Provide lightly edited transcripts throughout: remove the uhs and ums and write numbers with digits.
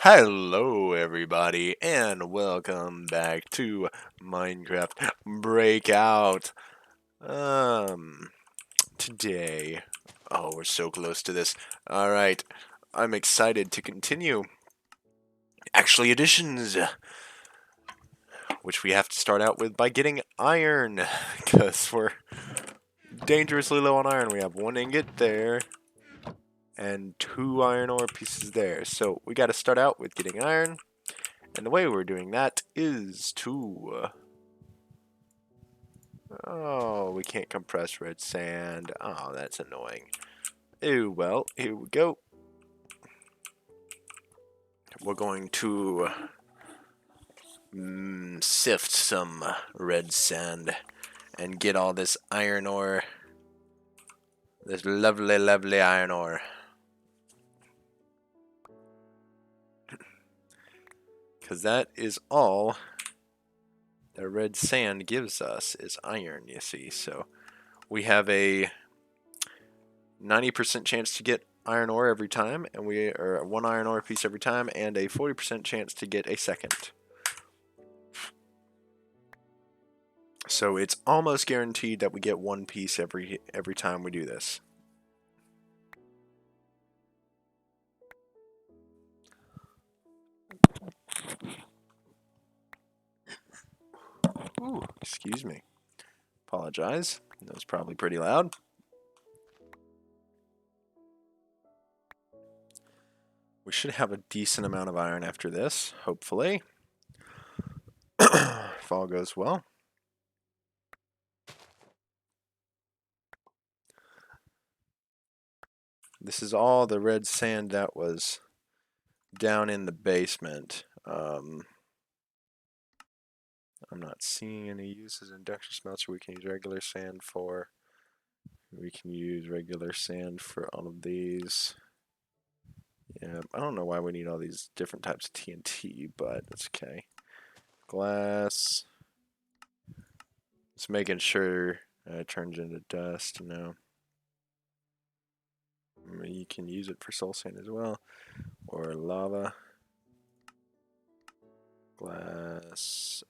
Hello, everybody, and welcome back to Minecraft Breakout. Um, Today, oh, we're so close to this. All right, I'm excited to continue. Actually, additions, which we have to start out with by getting iron, because we're dangerously low on iron. We have one ingot there and two iron ore pieces there. So we got to start out with getting iron. And the way we're doing that is to oh, we can't compress red sand. Oh, that's annoying. Oh, well, here we go. We're going to sift some red sand and get all this iron ore. This lovely, lovely iron ore. Because that is all that red sand gives us is iron, you see. So we have a 90% chance to get iron ore every time, and we are one iron ore piece every time, and a 40% chance to get a second. So it's almost guaranteed that we get one piece every time we do this. Ooh, excuse me. Apologize. That was probably pretty loud. We should have a decent amount of iron after this, hopefully. If all goes well. This is all the red sand that was down in the basement. I'm not seeing any uses. Induction smelter we can use regular sand for. We can use regular sand for all of these. Yeah, I don't know why we need all these different types of TNT, but that's okay. Glass. Just making sure it turns into dust, you know. You can use it for soul sand as well, or lava. Glass.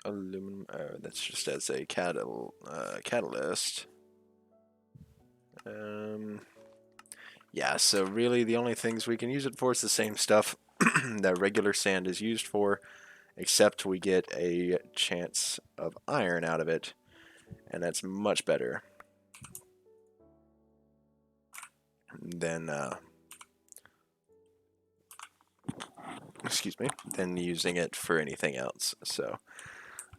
Aluminum. That's just as a catalyst. Yeah, so really the only things we can use it for is the same stuff that regular sand is used for, except we get a chance of iron out of it, and that's much better than excuse me, than using it for anything else. So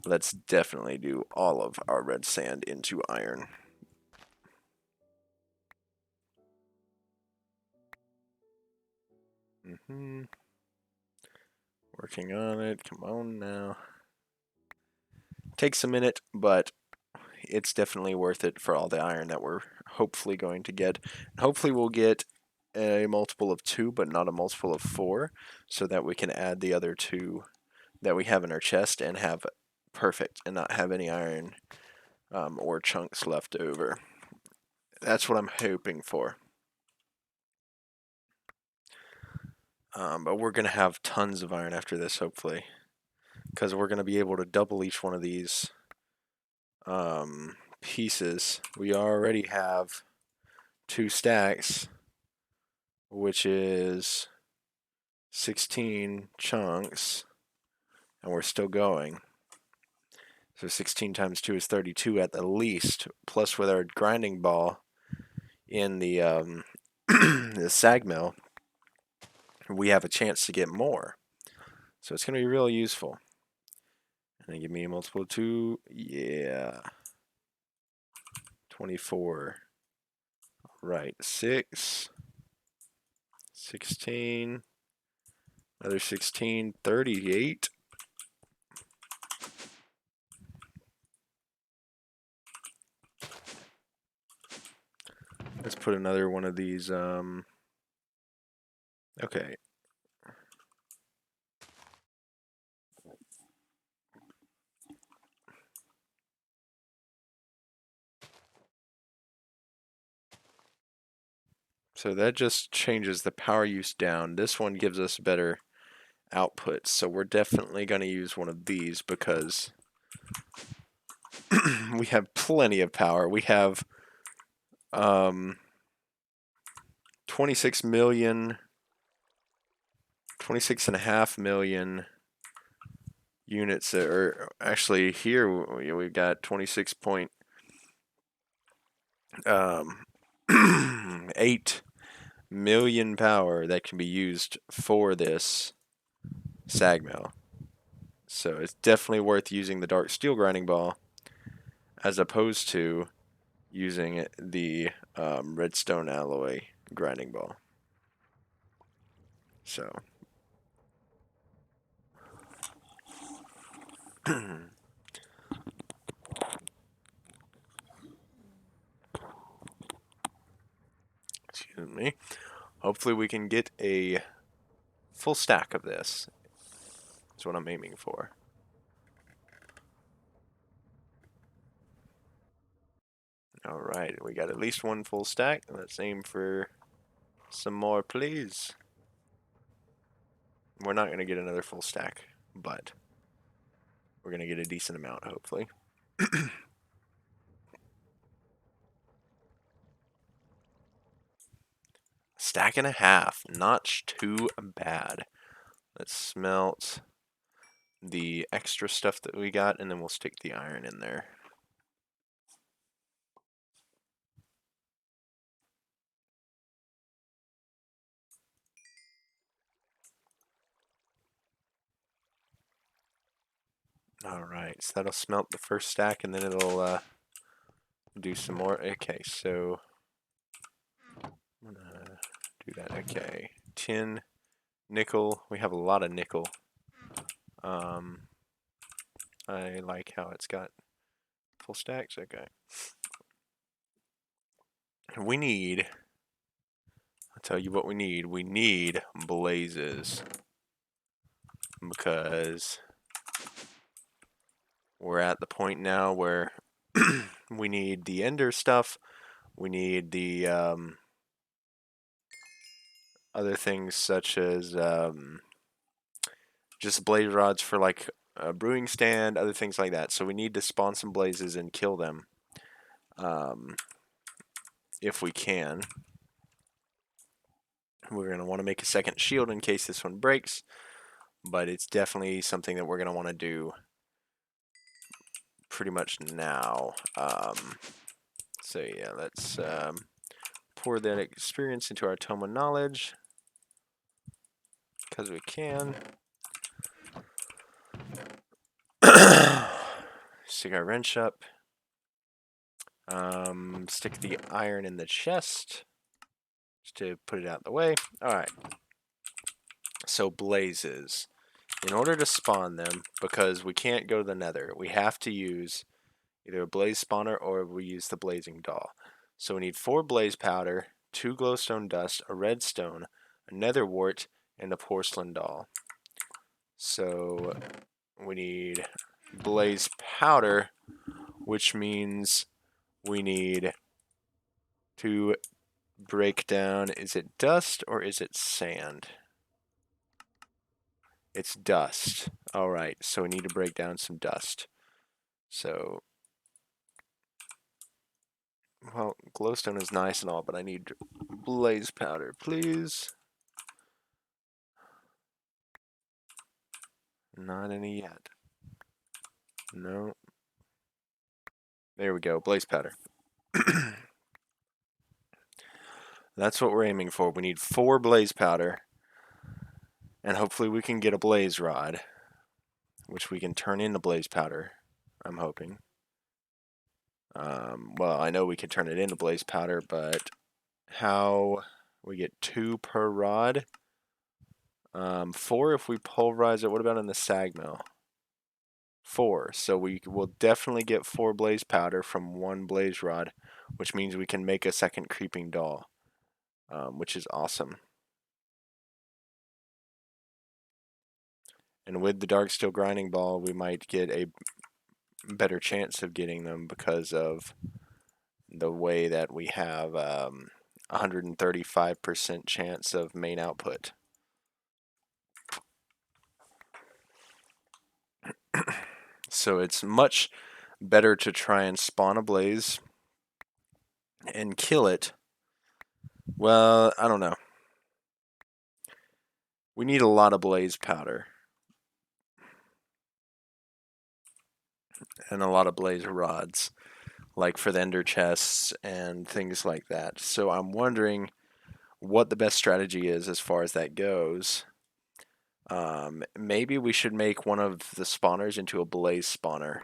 let's definitely do all of our red sand into iron. Working on it. Come on now. Takes a minute, but it's definitely worth it for all the iron that we're hopefully going to get. Hopefully we'll get a multiple of 2, but not a multiple of 4, so that we can add the other 2 that we have in our chest and have perfect and not have any iron or chunks left over. That's what I'm hoping for. But we're going to have tons of iron after this, hopefully, because we're going to be able to double each one of these pieces. We already have 2 stacks, which is 16 chunks, and we're still going. So 16 times 2 is 32 at the least, plus with our grinding ball in the, the sag mill, we have a chance to get more. So it's going to be real useful. And then give me a multiple of 2. Yeah. 24. Right. 6. 16. Another 16. 38. Let's put another one of these. Okay. So that just changes the power use down. This one gives us better output, so we're definitely going to use one of these because we have plenty of power. We have 26 million, 26.5 million units, or actually here we've got 26.8 million power that can be used for this sag mill. So it's definitely worth using the dark steel grinding ball as opposed to using the redstone alloy grinding ball. So excuse me. Hopefully we can get a full stack of this. That's what I'm aiming for. Alright, we got at least one full stack. Let's aim for some more, please. We're not going to get another full stack, but we're going to get a decent amount, hopefully. Stack and a half. Not too bad. Let's smelt the extra stuff that we got, and then we'll stick the iron in there. Alright, so that'll smelt the first stack, and then it'll do some more. Okay, so I'm gonna do that. Okay, tin, nickel. We have a lot of nickel. I like how it's got full stacks. Okay. We need, I'll tell you what we need. We need blazes. Because we're at the point now where we need the ender stuff. We need the other things such as just blaze rods for like a brewing stand, other things like that. So we need to spawn some blazes and kill them if we can. We're going to want to make a second shield in case this one breaks, but it's definitely something that we're going to want to do pretty much now. So yeah, let's pour that experience into our tome of knowledge because we can. Stick our wrench up. Stick the iron in the chest just to put it out of the way. Alright. So blazes. In order to spawn them, because we can't go to the nether, we have to use either a blaze spawner or we use the blazing doll. So we need 4 blaze powder, 2 glowstone dust, a redstone, a nether wart, and a porcelain doll. So we need blaze powder, which means we need to break down, is it dust or is it sand? It's dust. Alright, so we need to break down some dust. So, well, glowstone is nice and all, but I need blaze powder, please. Not any yet. No. There we go, blaze powder. That's what we're aiming for. We need 4 blaze powder. And hopefully we can get a blaze rod, which we can turn into blaze powder, I'm hoping. Well, I know we can turn it into blaze powder, but how we get 2 per rod? 4 if we pulverize it. What about in the sag mill? 4. So we will definitely get 4 blaze powder from 1 blaze rod, which means we can make a second creeping doll, which is awesome. And with the dark steel grinding ball, we might get a better chance of getting them because of the way that we have 135% chance of main output. So it's much better to try and spawn a blaze and kill it. Well, I don't know. We need a lot of blaze powder and a lot of blaze rods, like for the ender chests and things like that. So I'm wondering what the best strategy is as far as that goes. Maybe we should make one of the spawners into a blaze spawner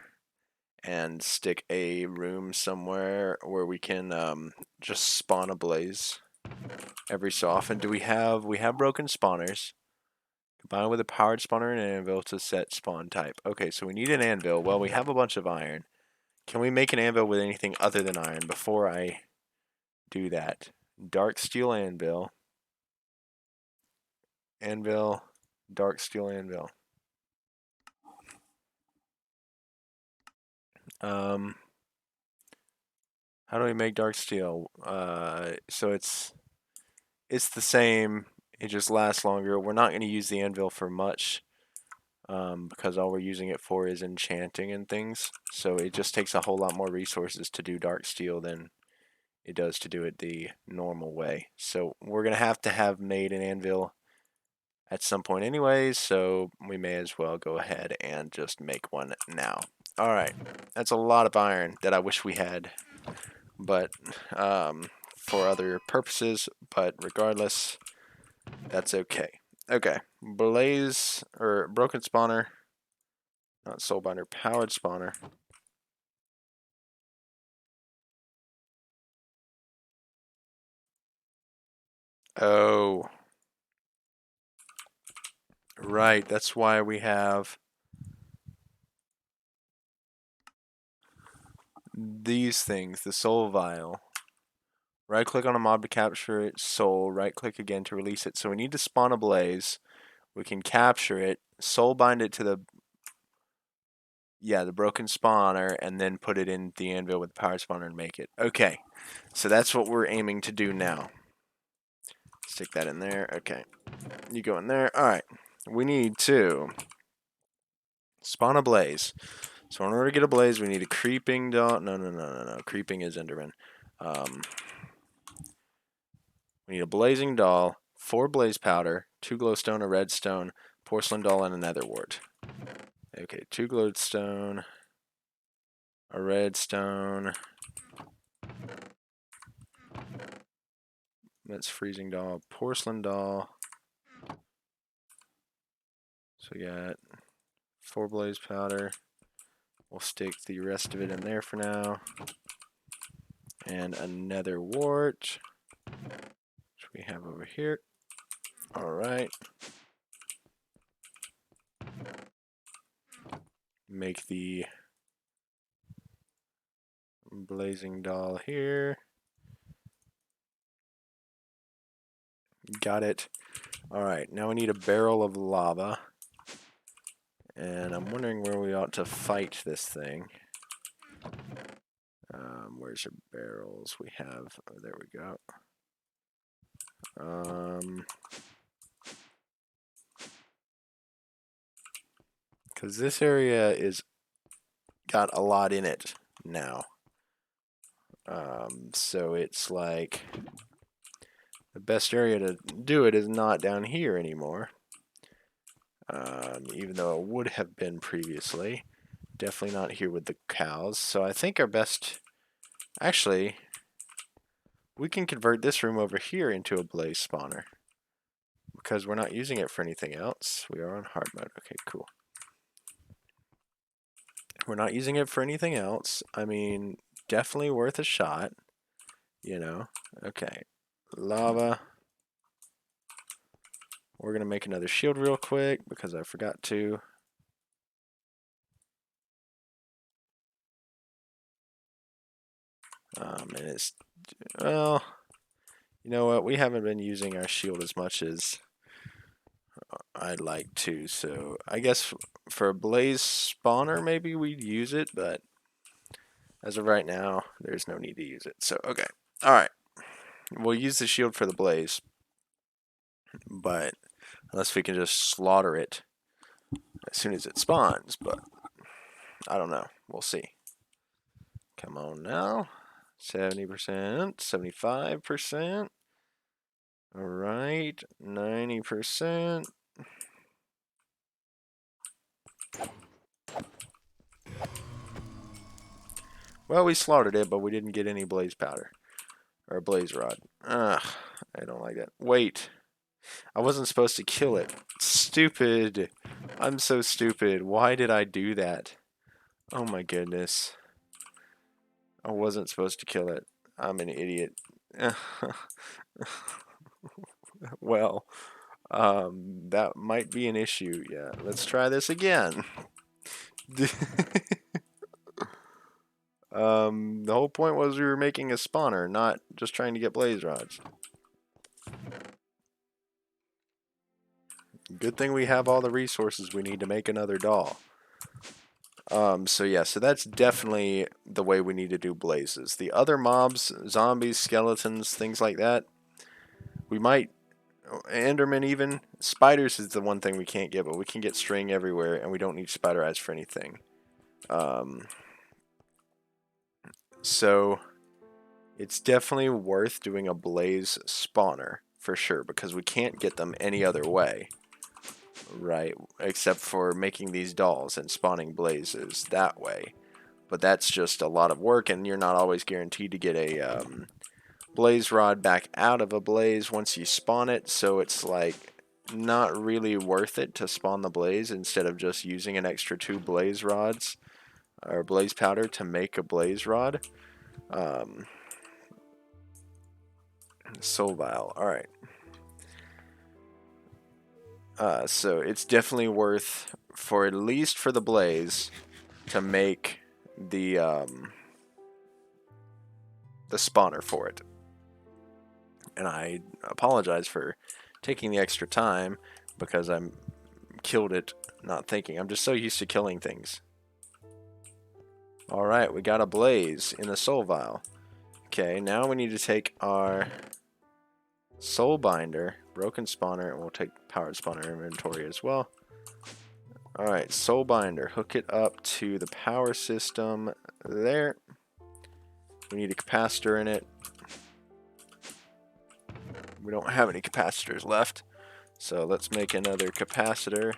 and stick a room somewhere where we can just spawn a blaze every so often. We have broken spawners. Combine with a powered spawner and an anvil to set spawn type. Okay, so we need an anvil. Well, we have a bunch of iron. Can we make an anvil with anything other than iron before I do that? Dark steel anvil. Anvil. Dark steel anvil. How do we make dark steel? So it's the same. It just lasts longer. We're not going to use the anvil for much because all we're using it for is enchanting and things. So it just takes a whole lot more resources to do dark steel than it does to do it the normal way. So we're going to have made an anvil at some point anyways, so we may as well go ahead and just make one now. Alright, that's a lot of iron that I wish we had, but for other purposes, but regardless, that's okay. Okay, blaze, or broken spawner, not soulbinder, powered spawner. Oh, right, that's why we have these things, the soul vial. Right click on a mob to capture its soul, right click again to release it. So we need to spawn a blaze. We can capture it, soul bind it to the broken spawner, and then put it in the anvil with the power spawner and make it. Okay, so that's what we're aiming to do now. Stick that in there. Okay, you go in there. Alright, we need to spawn a blaze. So in order to get a blaze, we need a creeping doll. No. Creeping is Enderman. We need a blazing doll, 4 blaze powder, 2 glowstone, a redstone, porcelain doll, and a nether wart. Okay, 2 glowstone, a redstone. That's freezing doll, porcelain doll. So we got 4 blaze powder. We'll stick the rest of it in there for now. And a nether wart, which we have over here. Alright. Make the blazing doll here. Got it. Alright, now we need a barrel of lava. And I'm wondering where we ought to fight this thing. Where's your barrels? We have, oh, there we go. Because this area is got a lot in it now. So it's like the best area to do it is not down here anymore. Even though it would have been previously. Definitely not here with the cows. So I think our best... Actually, we can convert this room over here into a blaze spawner. Because we're not using it for anything else. We are on hard mode. Okay, cool. We're not using it for anything else. I mean, definitely worth a shot. You know? Okay. Lava. We're going to make another shield real quick because I forgot to. And it's, well, you know what? We haven't been using our shield as much as I'd like to. So I guess for a blaze spawner, maybe we'd use it, but as of right now, there's no need to use it. So, okay. All right. We'll use the shield for the blaze, but unless we can just slaughter it as soon as it spawns, but I don't know. We'll see. Come on now. 70%, 75%. All right, 90%. Well, we slaughtered it, but we didn't get any blaze powder. Or a blaze rod. Ugh, I don't like that. Wait. I wasn't supposed to kill it. Stupid. I'm so stupid. Why did I do that? Oh my goodness. I wasn't supposed to kill it. I'm an idiot. Well, that might be an issue. Yeah, let's try this again. The whole point was we were making a spawner, not just trying to get blaze rods. Good thing we have all the resources we need to make another doll. So yeah, so that's definitely the way we need to do blazes. The other mobs, zombies, skeletons, things like that, we might, Enderman even, spiders is the one thing we can't get, but we can get string everywhere, and we don't need spider eyes for anything. So it's definitely worth doing a blaze spawner, for sure, because we can't get them any other way. Right, except for making these dolls and spawning blazes that way. But that's just a lot of work, and you're not always guaranteed to get a blaze rod back out of a blaze once you spawn it, so it's like not really worth it to spawn the blaze instead of just using an extra 2 blaze rods or blaze powder to make a blaze rod. Soul vial, alright. So it's definitely worth, for at least for the blaze, to make the spawner for it. And I apologize for taking the extra time because I killed it not thinking. I'm just so used to killing things. Alright, we got a blaze in the soul vial. Okay, now we need to take our soul binder, broken spawner, and we'll take powered spawner inventory as well. Alright, soul binder, hook it up to the power system there. We need a capacitor in it. We don't have any capacitors left, so let's make another capacitor.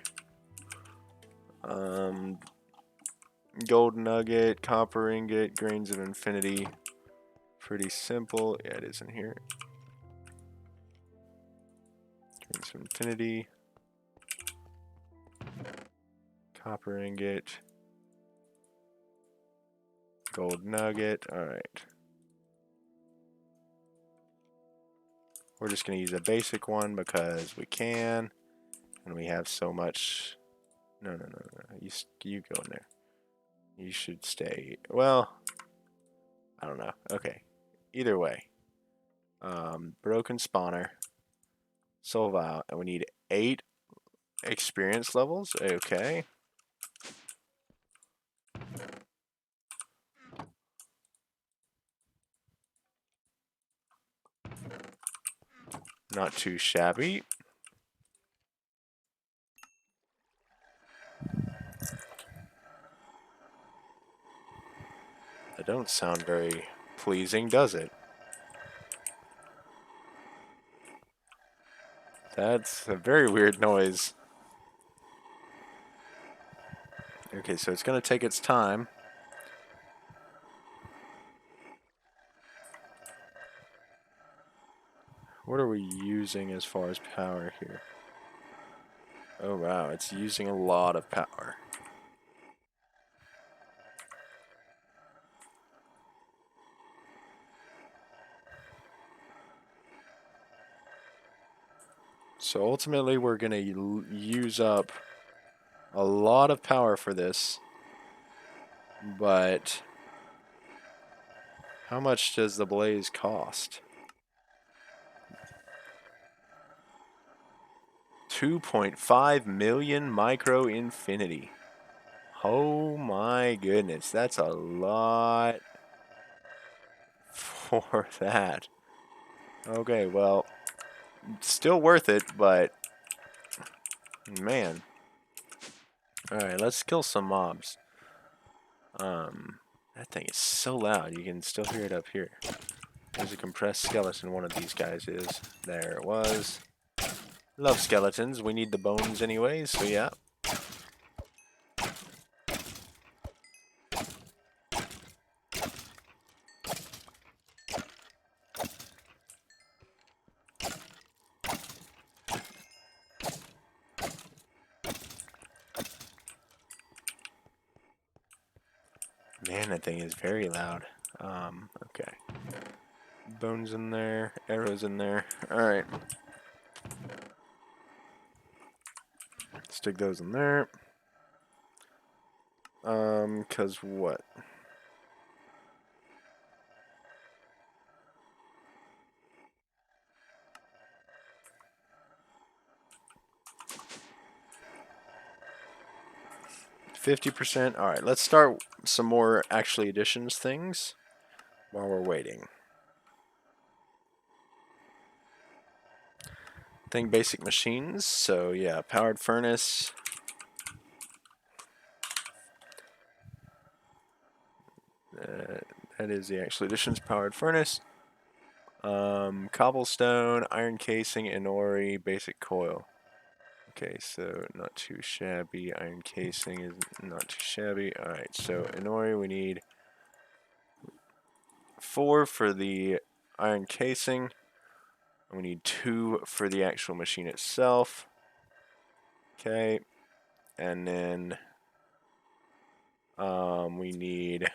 Gold nugget, copper ingot, grains of infinity. Pretty simple. Yeah, it is in here. Grains of infinity. Copper ingot. Gold nugget. Alright. We're just going to use a basic one because we can. And we have so much. No. You go in there. You should stay. Well, I don't know. Okay. Either way. Broken spawner. Soul vial. And we need 8 experience levels. Okay. Not too shabby. That don't sound very pleasing, does it? That's a very weird noise. Okay, so it's going to take its time. What are we using as far as power here? Oh wow, it's using a lot of power. So ultimately we're going to use up a lot of power for this. But how much does the blaze cost? 2.5 million micro infinity. Oh my goodness, that's a lot for that. Okay, well, still worth it, but man. Alright, let's kill some mobs. That thing is so loud, you can still hear it up here. There's a compressed skeleton, one of these guys is. There it was. Love skeletons, we need the bones anyway, so yeah. Man, that thing is very loud. Okay. Bones in there, arrows in there. Alright. Stick those in there. Cause what? %. Alright, let's start some more actually additions things while we're waiting. Think basic machines, so yeah, powered furnace. That is the actual additions, powered furnace. Cobblestone, iron casing, inori, basic coil. Okay, so not too shabby. Iron casing is not too shabby. Alright, so inori we need 4 for the iron casing. We need 2 for the actual machine itself. Okay, and then we need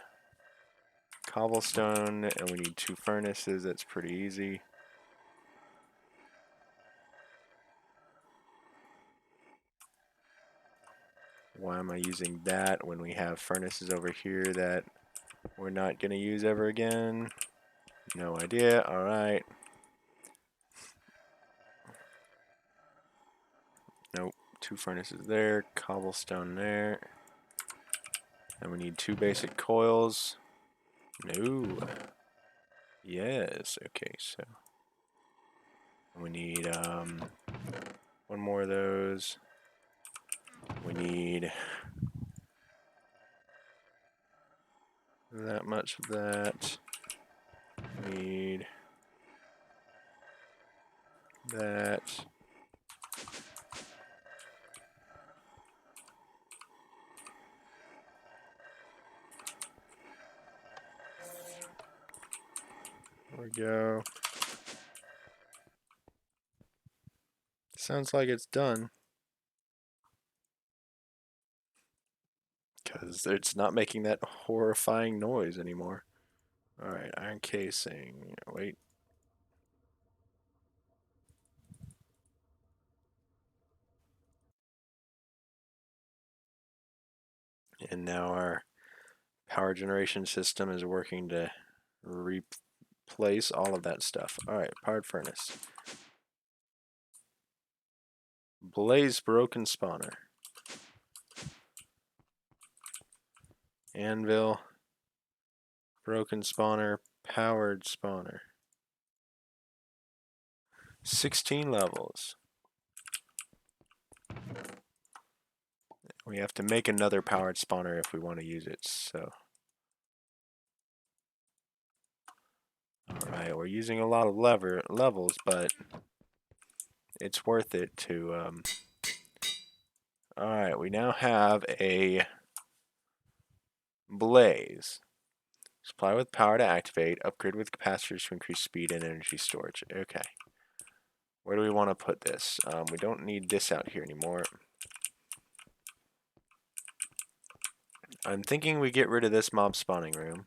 cobblestone, and we need 2 furnaces. That's pretty easy. Why am I using that when we have furnaces over here that we're not going to use ever again? No idea. Alright. Nope. 2 furnaces there. Cobblestone there. And we need 2 basic coils. No. Yes. Okay, so we need 1 more of those. We need that much of that. We need that. There we go. Sounds like it's done. Because it's not making that horrifying noise anymore. Alright, iron casing. Wait. And now our power generation system is working to replace all of that stuff. Alright, powered furnace. Blaze broken spawner. Anvil. Broken spawner. Powered spawner. 16 levels. We have to make another powered spawner if we want to use it, so. Alright, we're using a lot of levels, but it's worth it to, Alright, we now have a blaze. Supply with power to activate, upgrade with capacitors to increase speed and energy storage. Okay. Where do we want to put this? We don't need this out here anymore. I'm thinking we get rid of this mob spawning room,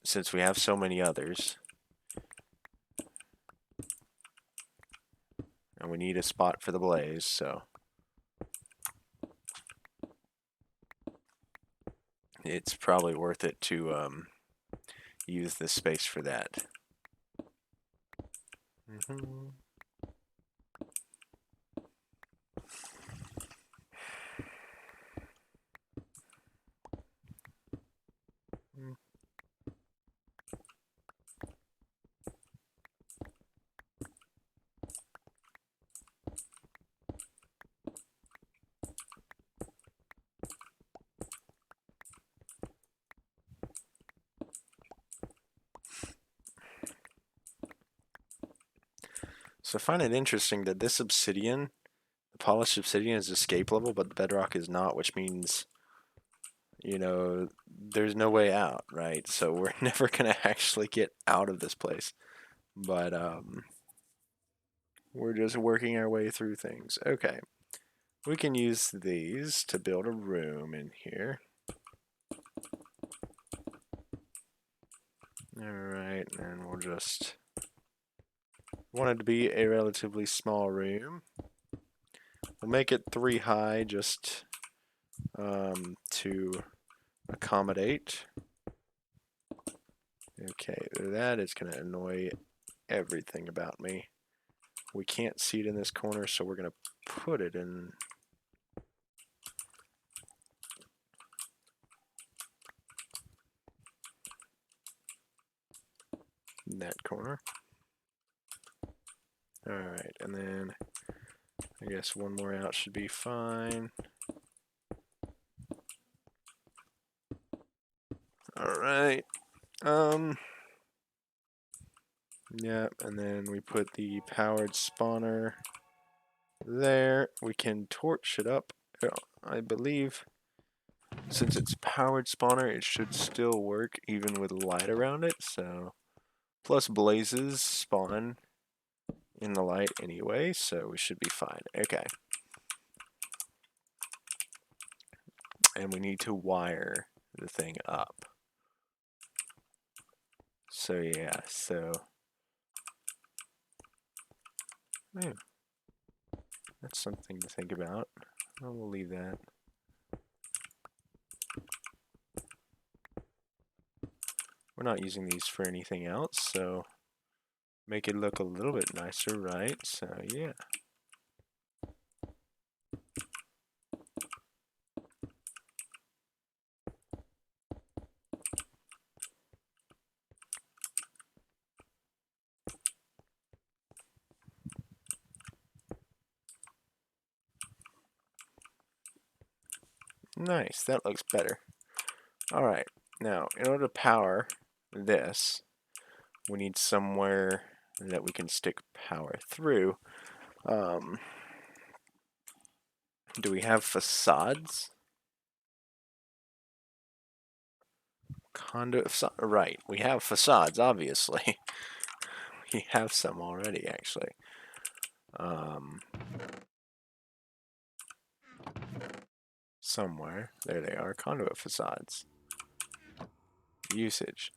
since we have so many others. And we need a spot for the blaze, so. It's probably worth it to use this space for that. So I find it interesting that this obsidian, the polished obsidian, is escape level, but the bedrock is not, which means, there's no way out, right? So we're never gonna actually get out of this place. But we're just working our way through things. Okay. We can use these to build a room in here. Alright, and we'll just want it to be a relatively small room. We'll make it 3 high just to accommodate. Okay, that is going to annoy everything about me. We can't see it in this corner, so we're going to put it in that corner. Alright, and then I guess one more out should be fine. Alright. Yeah, and then we put the powered spawner there. We can torch it up. I believe since it's powered spawner, it should still work even with light around it. So, plus blazes spawn in the light anyway, so we should be fine. Okay. And we need to wire the thing up. So yeah, that's something to think about. We'll leave that. We're not using these for anything else, so make it look a little bit nicer, right? So yeah. Nice, that looks better. Alright, now in order to power this, we need somewhere that we can stick power through. Do we have facades? Conduit facade? Right, we have facades, obviously. We have some already, actually. Somewhere. There they are, conduit facades. Usage.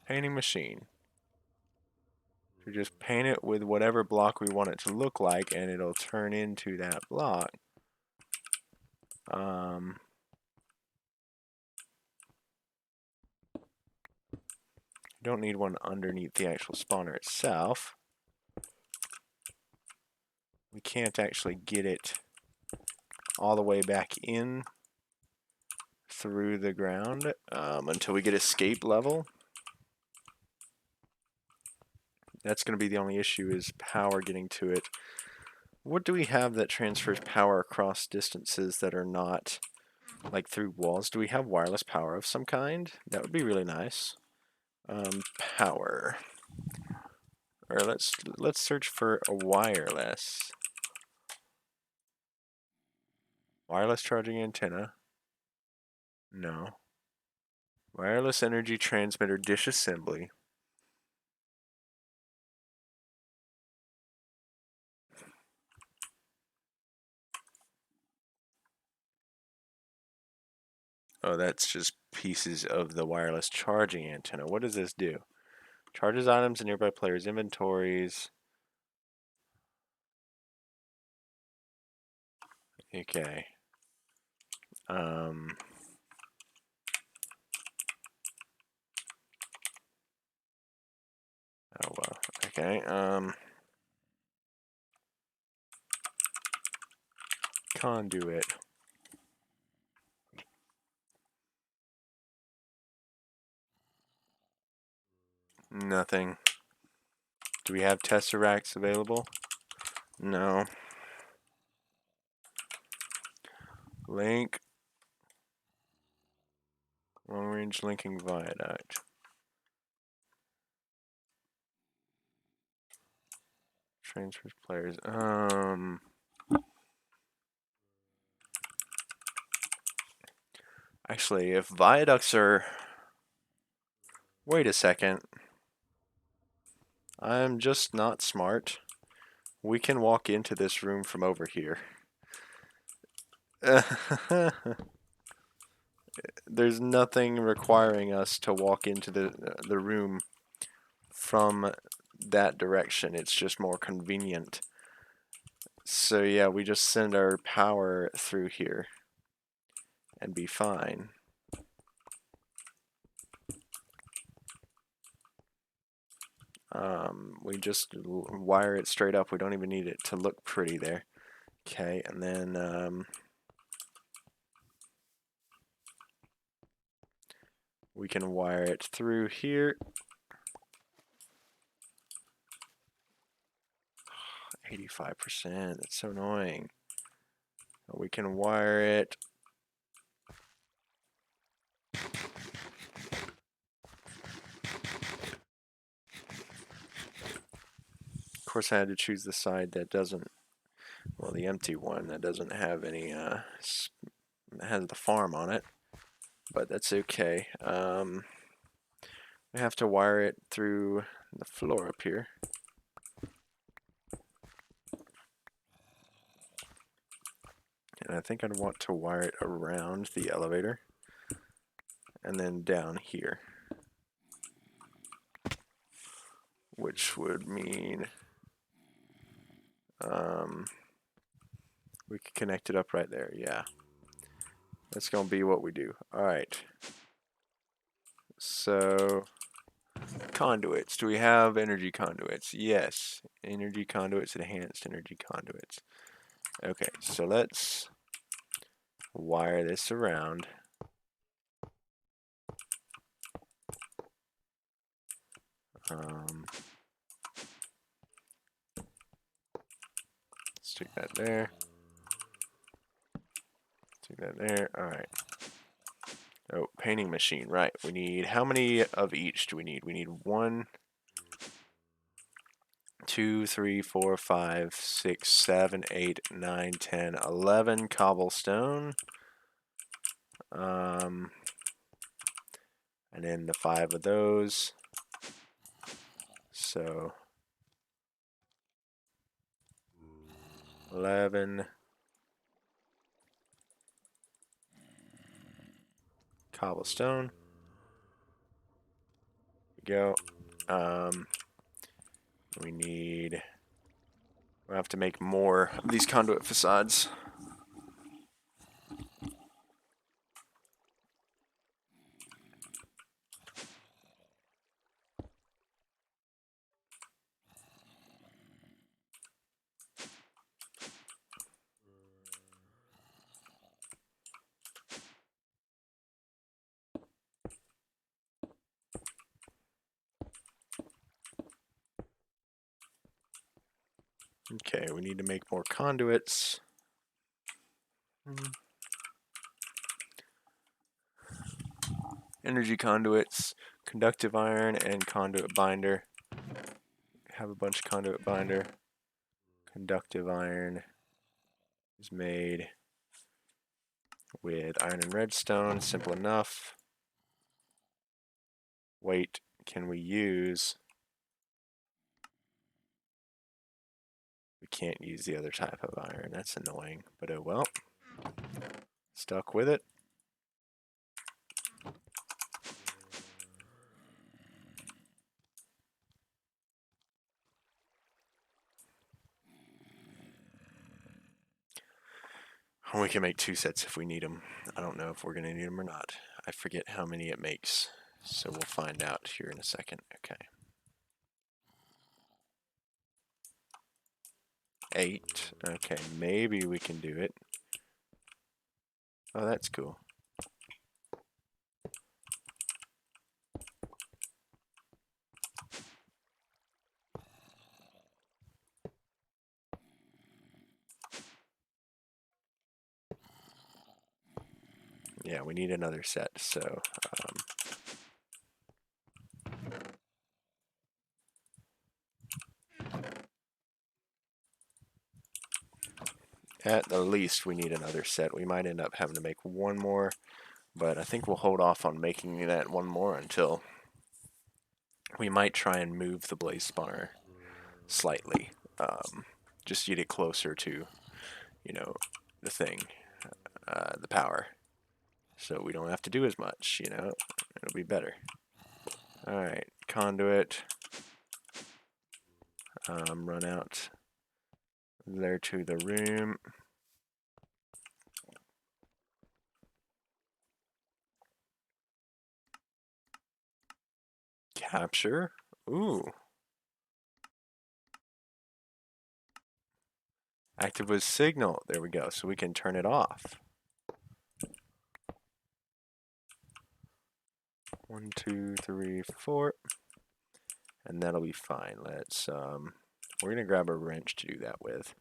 Painting machine. We just paint it with whatever block we want it to look like, and it'll turn into that block. Don't need one underneath the actual spawner itself. We can't actually get it all the way back in through the ground until we get escape level. That's going to be the only issue, is power getting to it. What do we have that transfers power across distances that are not like through walls? Do we have wireless power of some kind? That would be really nice. Power. Or let's search for a wireless. Wireless charging antenna. No. Wireless energy transmitter dish assembly. Oh, that's just pieces of the wireless charging antenna. What does this do? Charges items in nearby players' inventories. Okay. Oh well. Okay. Conduit. Nothing. Do we have tesseracts available? No. Link. Long range linking viaduct. transfers players. Actually, if viaducts are... Wait a second. I'm just not smart. We can walk into this room from over here. There's nothing requiring us to walk into the room from that direction. It's just more convenient. So yeah, we just send our power through here and be fine. We just wire it straight up. We don't even need it to look pretty there. Okay, and then we can wire it through here. 85%, that's so annoying. We can wire it. Of course I had to choose the side that doesn't, well, the empty one that doesn't have any, has the farm on it, but that's okay. We have to wire it through the floor up here. And I think I'd want to wire it around the elevator and then down here, which would mean we could connect it up right there. Yeah, that's gonna be what we do. All right, so conduits. Do we have energy conduits? Yes, energy conduits, enhanced energy conduits. Okay, so let's wire this around. Stick that there. Stick that there. All right. Oh, painting machine. Right. We need, how many of each do we need? We need 1, 2, 3, 4, 5, 6, 7, 8, 9, 10, 11 cobblestone. And then the 5 of those. So 11 cobblestone. There we go. We need, we'll have to make more of these conduit facades. Okay, we need to make more conduits. Energy conduits, conductive iron, and conduit binder. Have a bunch of conduit binder. Conductive iron is made with iron and redstone, simple enough. Wait, can we use? We can't use the other type of iron, that's annoying, but oh well. Stuck with it. We can make 2 sets if we need them. I don't know if we're going to need them or not. I forget how many it makes, so we'll find out here in a second. Okay. 8. Okay, maybe we can do it. Oh, that's cool. Yeah, we need another set, so At the least, we need another set. We might end up having to make one more, but I think we'll hold off on making that one more until we might try and move the blaze spawner slightly. Just get it closer to, you know, the thing, the power. So we don't have to do as much, you know, it'll be better. Alright, conduit. Run out there to the room. Capture. Ooh. Active with signal. There we go. So we can turn it off. 1, 2, 3, 4. And that'll be fine. Let's, we're gonna grab a wrench to do that with.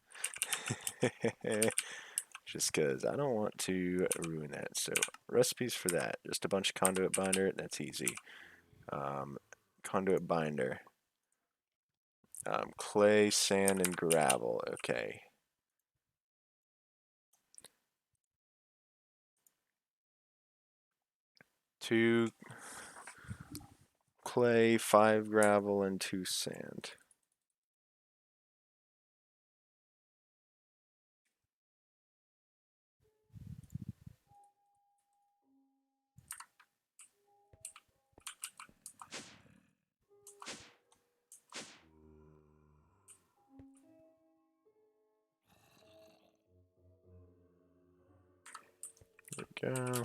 Just because I don't want to ruin that. So recipes for that. Just a bunch of conduit binder. That's easy. Conduit binder. Clay, sand, and gravel. Okay. 2 clay, 5 gravel, and 2 sand. There we go.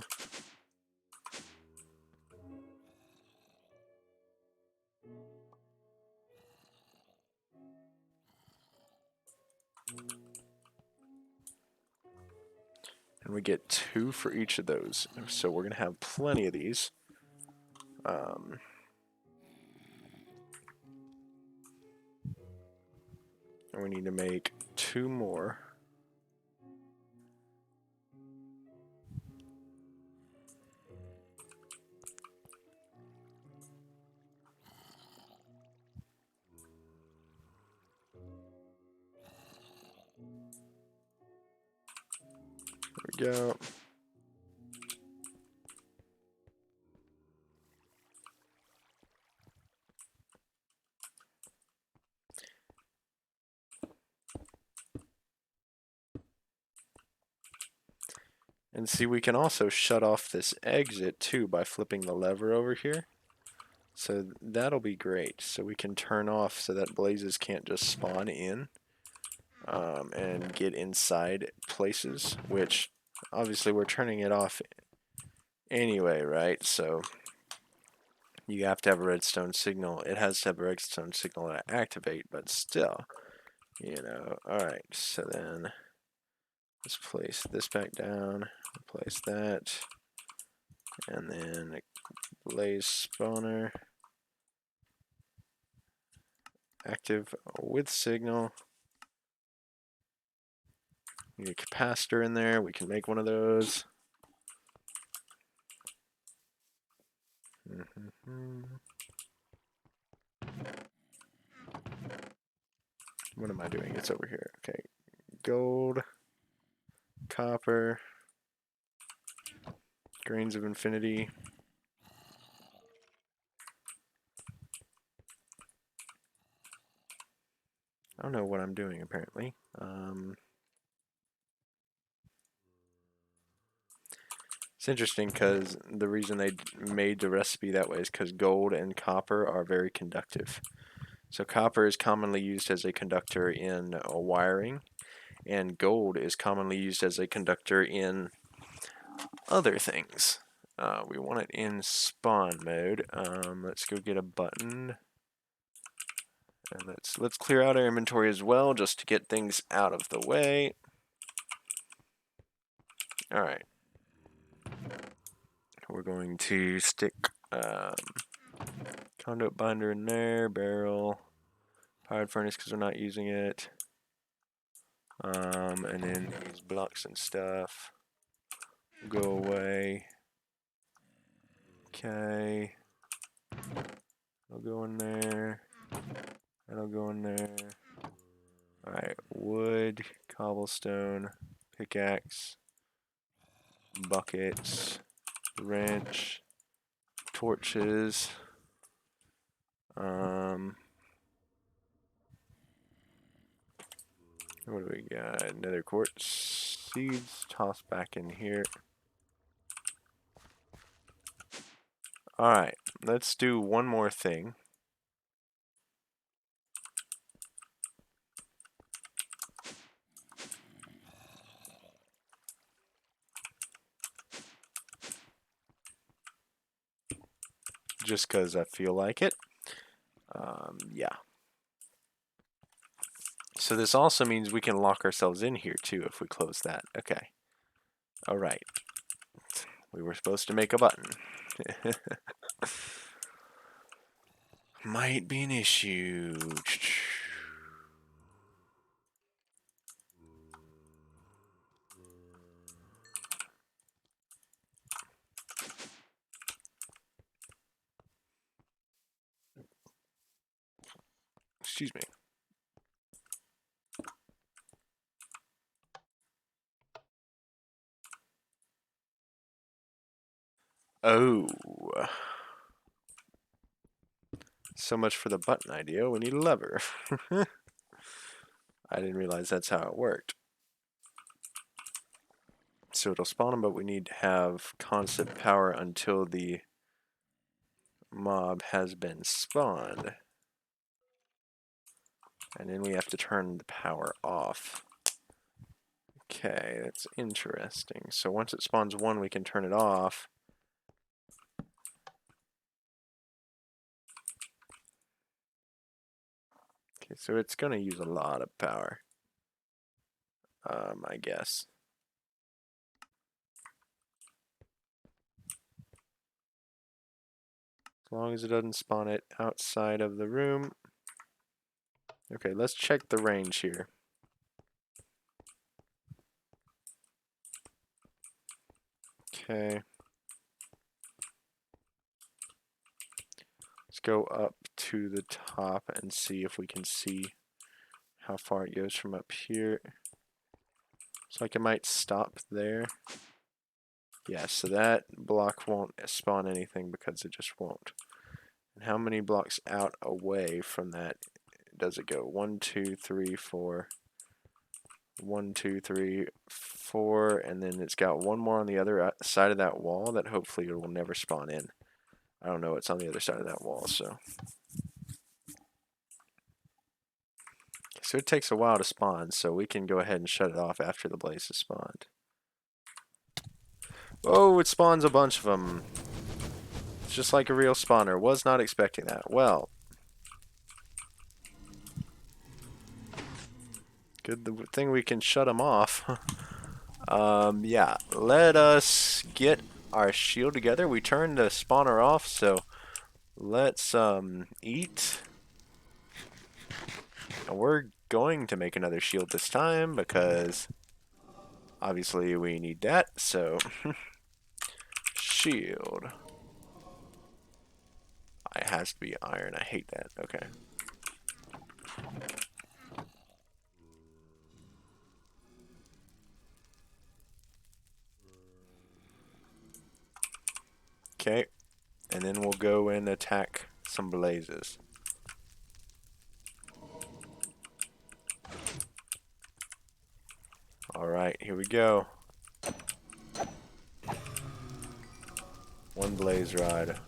And we get 2 for each of those. So we're going to have plenty of these. And we need to make 2 more. There we go. And see, we can also shut off this exit too by flipping the lever over here. So that'll be great. So we can turn off so that blazes can't just spawn in and get inside places, which obviously we're turning it off anyway, right? So you have to have a redstone signal. It has to have a redstone signal to activate, but still, you know. Alright, so then let's place this back down, replace that, and then a blaze spawner. Active with signal. Need a capacitor in there. We can make one of those. What am I doing? It's over here. Okay. Gold, copper, grains of infinity. I don't know what I'm doing apparently. It's interesting because the reason they made the recipe that way is because gold and copper are very conductive. So copper is commonly used as a conductor in wiring, and gold is commonly used as a conductor in other things. We want it in spawn mode. Let's go get a button. And let's clear out our inventory as well, just to get things out of the way. Alright. We're going to stick conduit binder in there, barrel, powered furnace because we're not using it. And then these blocks and stuff go away. Okay. I'll go in there. That'll go in there. Alright, wood, cobblestone, pickaxe, buckets, wrench, torches, what do we got? Nether quartz, seeds, toss back in here. Alright, let's do one more thing. Just because I feel like it. Yeah. So this also means we can lock ourselves in here too if we close that. Okay. Alright. We were supposed to make a button. Might be an issue. Excuse me. Oh. So much for the button idea. We need a lever. I didn't realize that's how it worked. So it'll spawn them, but we need to have constant power until the mob has been spawned. And then we have to turn the power off. Okay, that's interesting. So once it spawns one, we can turn it off. Okay, so it's going to use a lot of power. I guess. As long as it doesn't spawn it outside of the room. Okay, let's check the range here. Okay. Let's go up to the top and see if we can see how far it goes from up here. Looks like it might stop there. Yeah, so that block won't spawn anything because it just won't. And how many blocks out away from that does it go? 1, 2, 3, 4. 1, 2, 3, 4, and then it's got one more on the other side of that wall that hopefully it will never spawn in. I don't know what's on the other side of that wall, so. So it takes a while to spawn, so we can go ahead and shut it off after the blaze is spawned. Oh, it spawns a bunch of them. It's just like a real spawner. Was not expecting that. Well. Good thing we can shut them off. Yeah, let us get our shield together. We turned the spawner off, so let's eat. And we're going to make another shield this time because obviously we need that, so shield. It has to be iron. I hate that. Okay. Okay. And then we'll go and attack some blazes. Alright, here we go. One blaze rod.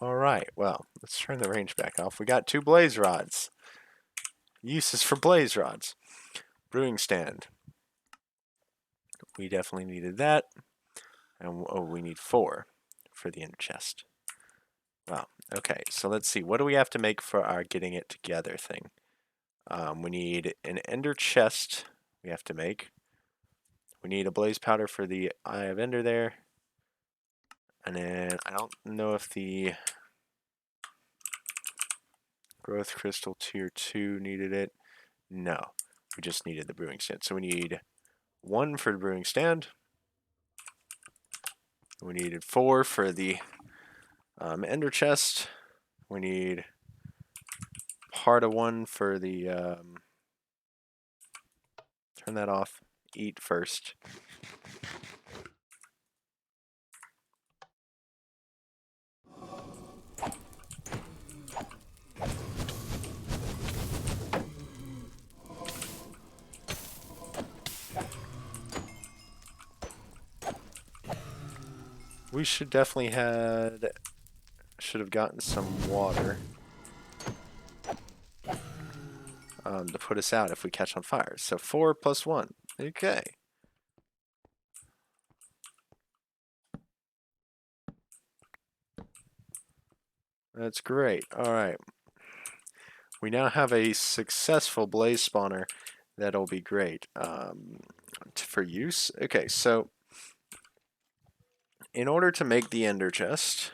Alright, well, let's turn the range back off. We got 2 blaze rods. Uses for blaze rods. Brewing stand. We definitely needed that. And oh, we need 4 for the ender chest. Wow. Okay, so let's see. What do we have to make for our getting it together thing? We need an ender chest we have to make. We need a blaze powder for the Eye of Ender there. And then I don't know if the growth crystal tier 2 needed it. No, we just needed the brewing stand. So we need 1 for the brewing stand. We needed 4 for the ender chest. We need part of 1 for the turn that off. Eat first. We should definitely should have gotten some water to put us out if we catch on fire. So 4 plus 1. Okay. That's great. Alright. We now have a successful blaze spawner. That'll be great for use. Okay, so in order to make the ender chest,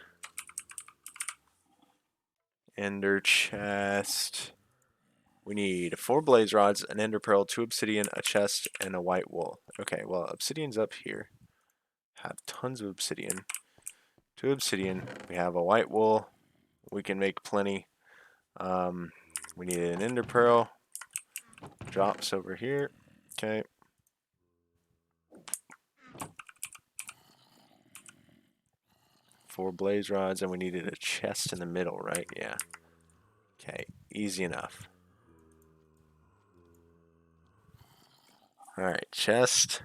we need 4 blaze rods, an ender pearl, 2 obsidian, a chest, and a white wool. Okay, well, obsidian's up here. Have tons of obsidian. 2 obsidian. We have a white wool. We can make plenty. We need an ender pearl. Drops over here. Okay. 4 blaze rods, and we needed a chest in the middle, right? Yeah. Okay, easy enough. Alright, chest,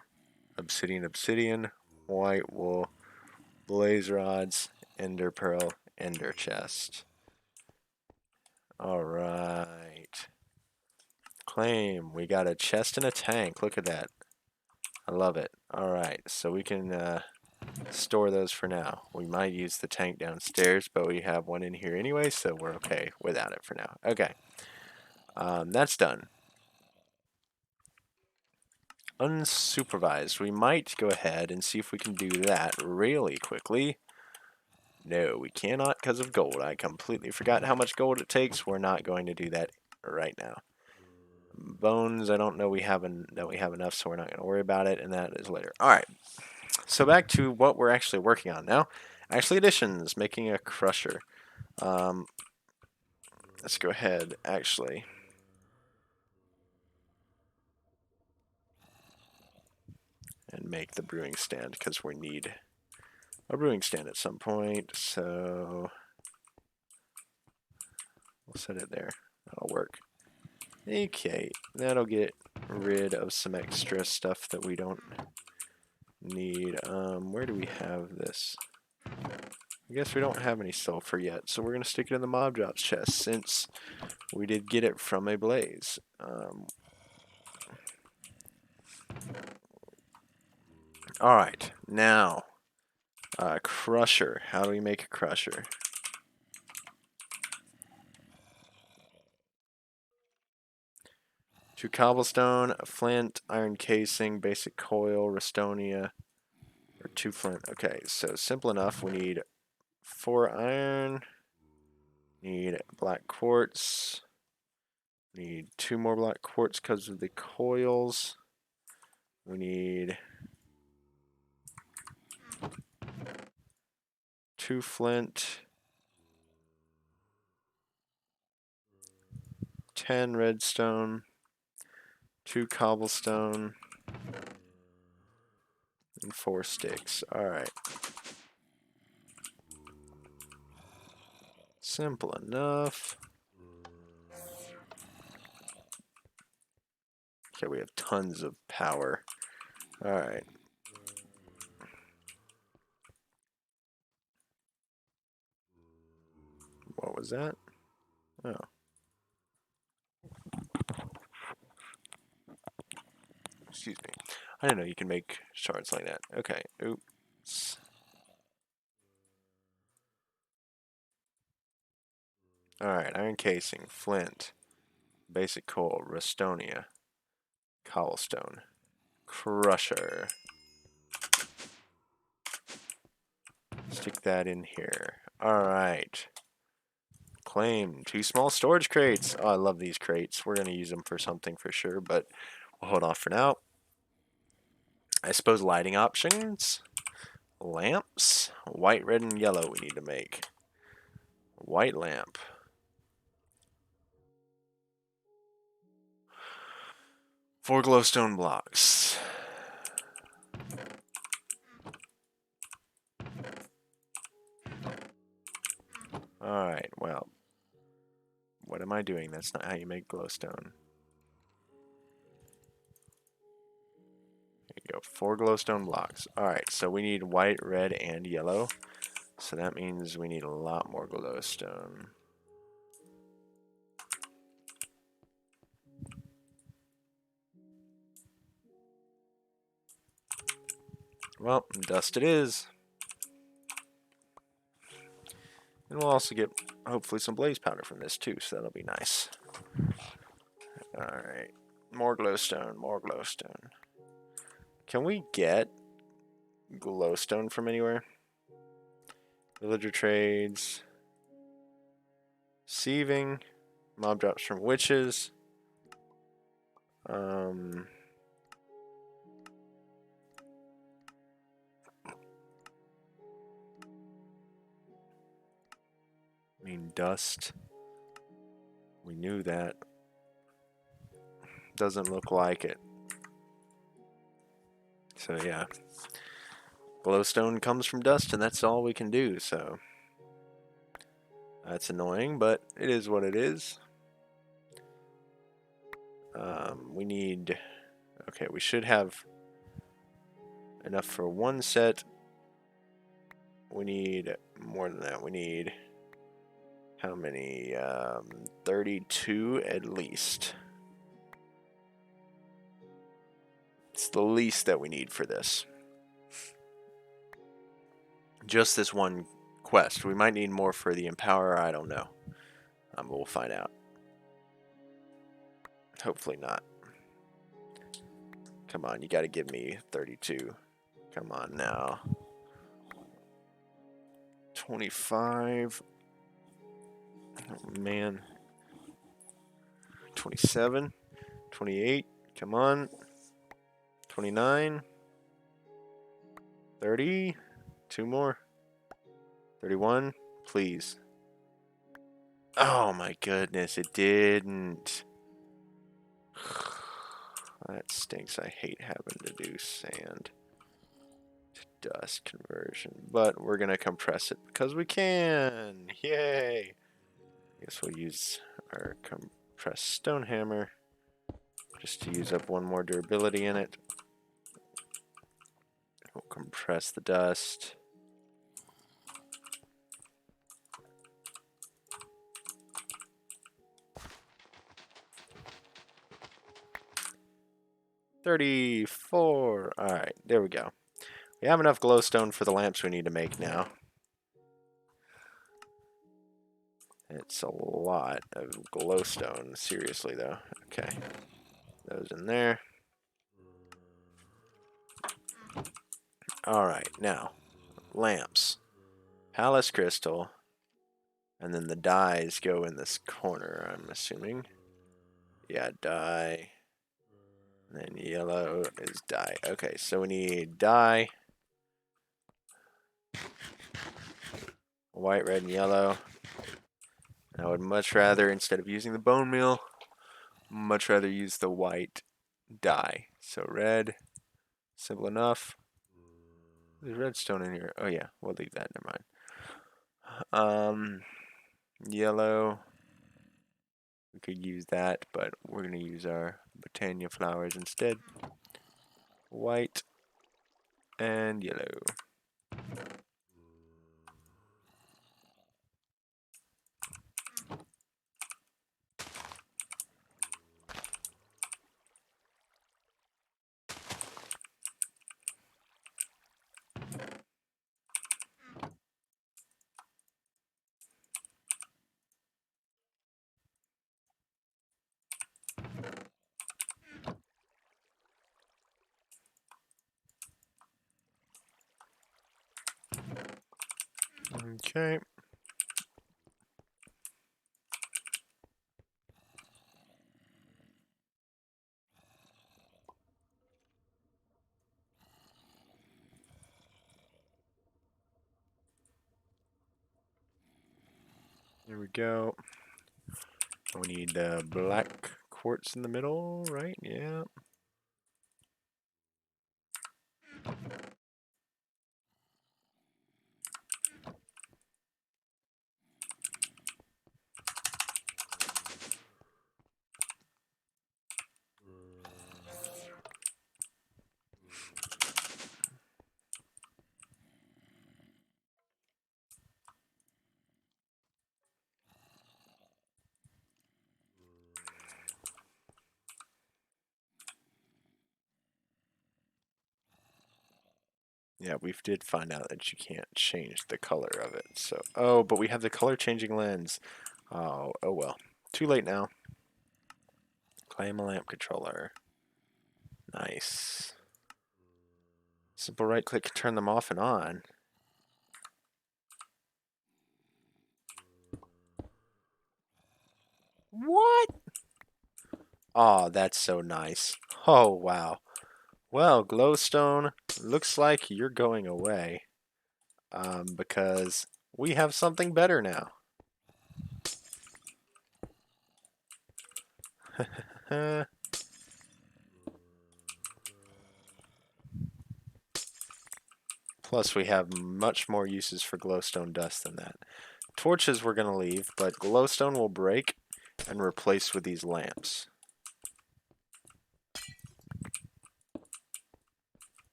obsidian, white wool, blaze rods, ender pearl, ender chest. Alright. Claim, we got a chest and a tank. Look at that. I love it. Alright, so we can store those for now. We might use the tank downstairs, but we have one in here anyway, so we're okay without it for now. Okay. That's done. Unsupervised. We might go ahead and see if we can do that really quickly. No, we cannot because of gold. I completely forgot how much gold it takes. We're not going to do that right now. Bones, I don't know that we have enough, so we're not going to worry about it, and that is later. All right. So back to what we're actually working on now. Actually, additions, making a crusher. Let's go ahead, actually. And make the brewing stand because we need a brewing stand at some point. So we'll set it there. That'll work. Okay, that'll get rid of some extra stuff that we don't need. Where do we have this? I guess we don't have any sulfur yet, so we're going to stick it in the mob drops chest since we did get it from a blaze. Alright, now, crusher. How do we make a crusher? Two cobblestone, a flint, iron casing, basic coil, restonia, or 2 flint. Okay, so simple enough. We need 4 iron, need black quartz, need 2 more black quartz because of the coils. We need 2 flint, 10 redstone, 2 cobblestone, and 4 sticks. Alright. Simple enough. Okay, we have tons of power. Alright. What was that? Oh. Excuse me. I didn't know you can make shards like that. Okay. Oops. Alright, iron casing, flint, basic coal, restonia, cobblestone, crusher. Stick that in here. Alright. Claim 2 small storage crates. Oh, I love these crates. We're going to use them for something for sure, but we'll hold off for now. I suppose lighting options. Lamps. White, red, and yellow we need to make. White lamp. Four glowstone blocks. Alright, well. What am I doing? That's not how you make glowstone. There you go. 4 glowstone blocks. Alright, so we need white, red, and yellow. So that means we need a lot more glowstone. Well, dust it is. And we'll also get, hopefully, some blaze powder from this too, so that'll be nice. Alright. More glowstone, more glowstone. Can we get glowstone from anywhere? Villager trades. Sieving. Mob drops from witches. I mean, dust. We knew that. Doesn't look like it. So yeah. Glowstone comes from dust, and that's all we can do, so that's annoying, but it is what it is. We need... Okay, we should have enough for one set. We need more than that. We need... How many? 32 at least. It's the least that we need for this. Just this one quest. We might need more for the Empower. I don't know. We'll find out. Hopefully not. Come on, you gotta give me 32. Come on now. 25. Oh, man. 27. 28. Come on. 29. 30. 2 more. 31. Please. Oh my goodness, it didn't. That stinks. I hate having to do sand to dust conversion. But we're going to compress it because we can. Yay. I guess we'll use our compressed stone hammer just to use up one more durability in it. We'll compress the dust. $34. Alright, there we go. We have enough glowstone for the lamps we need to make now. It's a lot of glowstone, seriously though. Okay, those in there. Alright, now, lamps. Palace crystal. And then the dyes go in this corner, I'm assuming. Yeah, dye. And then yellow is dye. Okay, so we need dye. White, red, and yellow. And I would much rather, instead of using the bone meal, much rather use the white dye. So red, simple enough. There's redstone in here. Oh yeah, we'll leave that, never mind. Yellow. We could use that, but we're going to use our Botania flowers instead. White and yellow. Okay. There we go. We need black quartz in the middle, right? Yeah. Yeah, we did find out that you can't change the color of it. So, oh, but we have the color changing lens. Oh well. Too late now. Claim a lamp controller. Nice. Simple right click to turn them off and on. What? Oh, that's so nice. Oh, wow. Well, glowstone, looks like you're going away. Because we have something better now. Plus, we have much more uses for glowstone dust than that. Torches we're going to leave, but glowstone will break and replace with these lamps.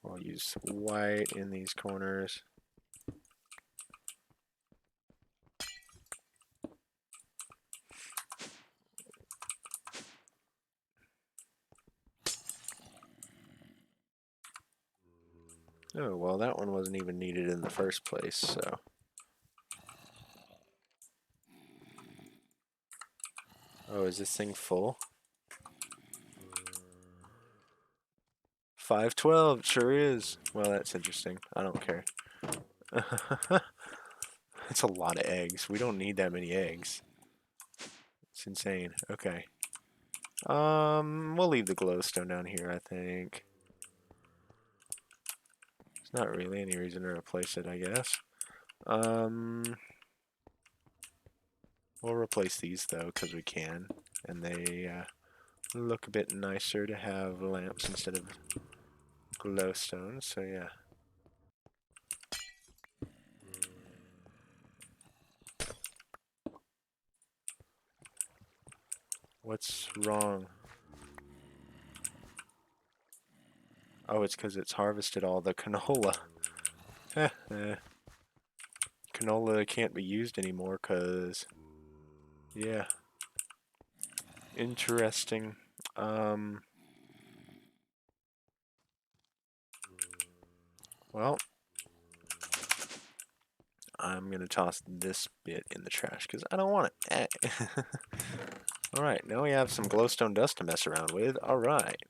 We'll use white in these corners. Oh, well, that one wasn't even needed in the first place, so. Oh, is this thing full? 512, sure is. Well, that's interesting. I don't care. That's a lot of eggs. We don't need that many eggs. It's insane. Okay. We'll leave the glowstone down here, I think. There's not really any reason to replace it, I guess. We'll replace these, though, because we can. And they look a bit nicer to have lamps instead of glowstone, so yeah. What's wrong? Oh, it's because it's harvested all the canola. Canola can't be used anymore because, yeah. Interesting. Well, I'm going to toss this bit in the trash because I don't want it. Alright, now we have some glowstone dust to mess around with. Alright.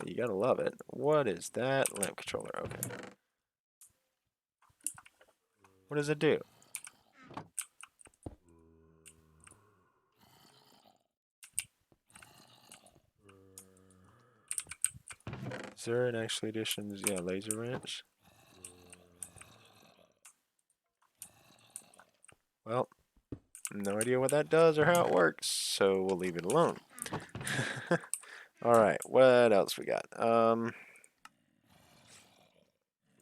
You gotta love it. What is that? Lamp controller. Okay. What does it do? Is there an actual edition? Yeah, laser wrench. Well, no idea what that does or how it works, so we'll leave it alone. Alright, what else we got? Well,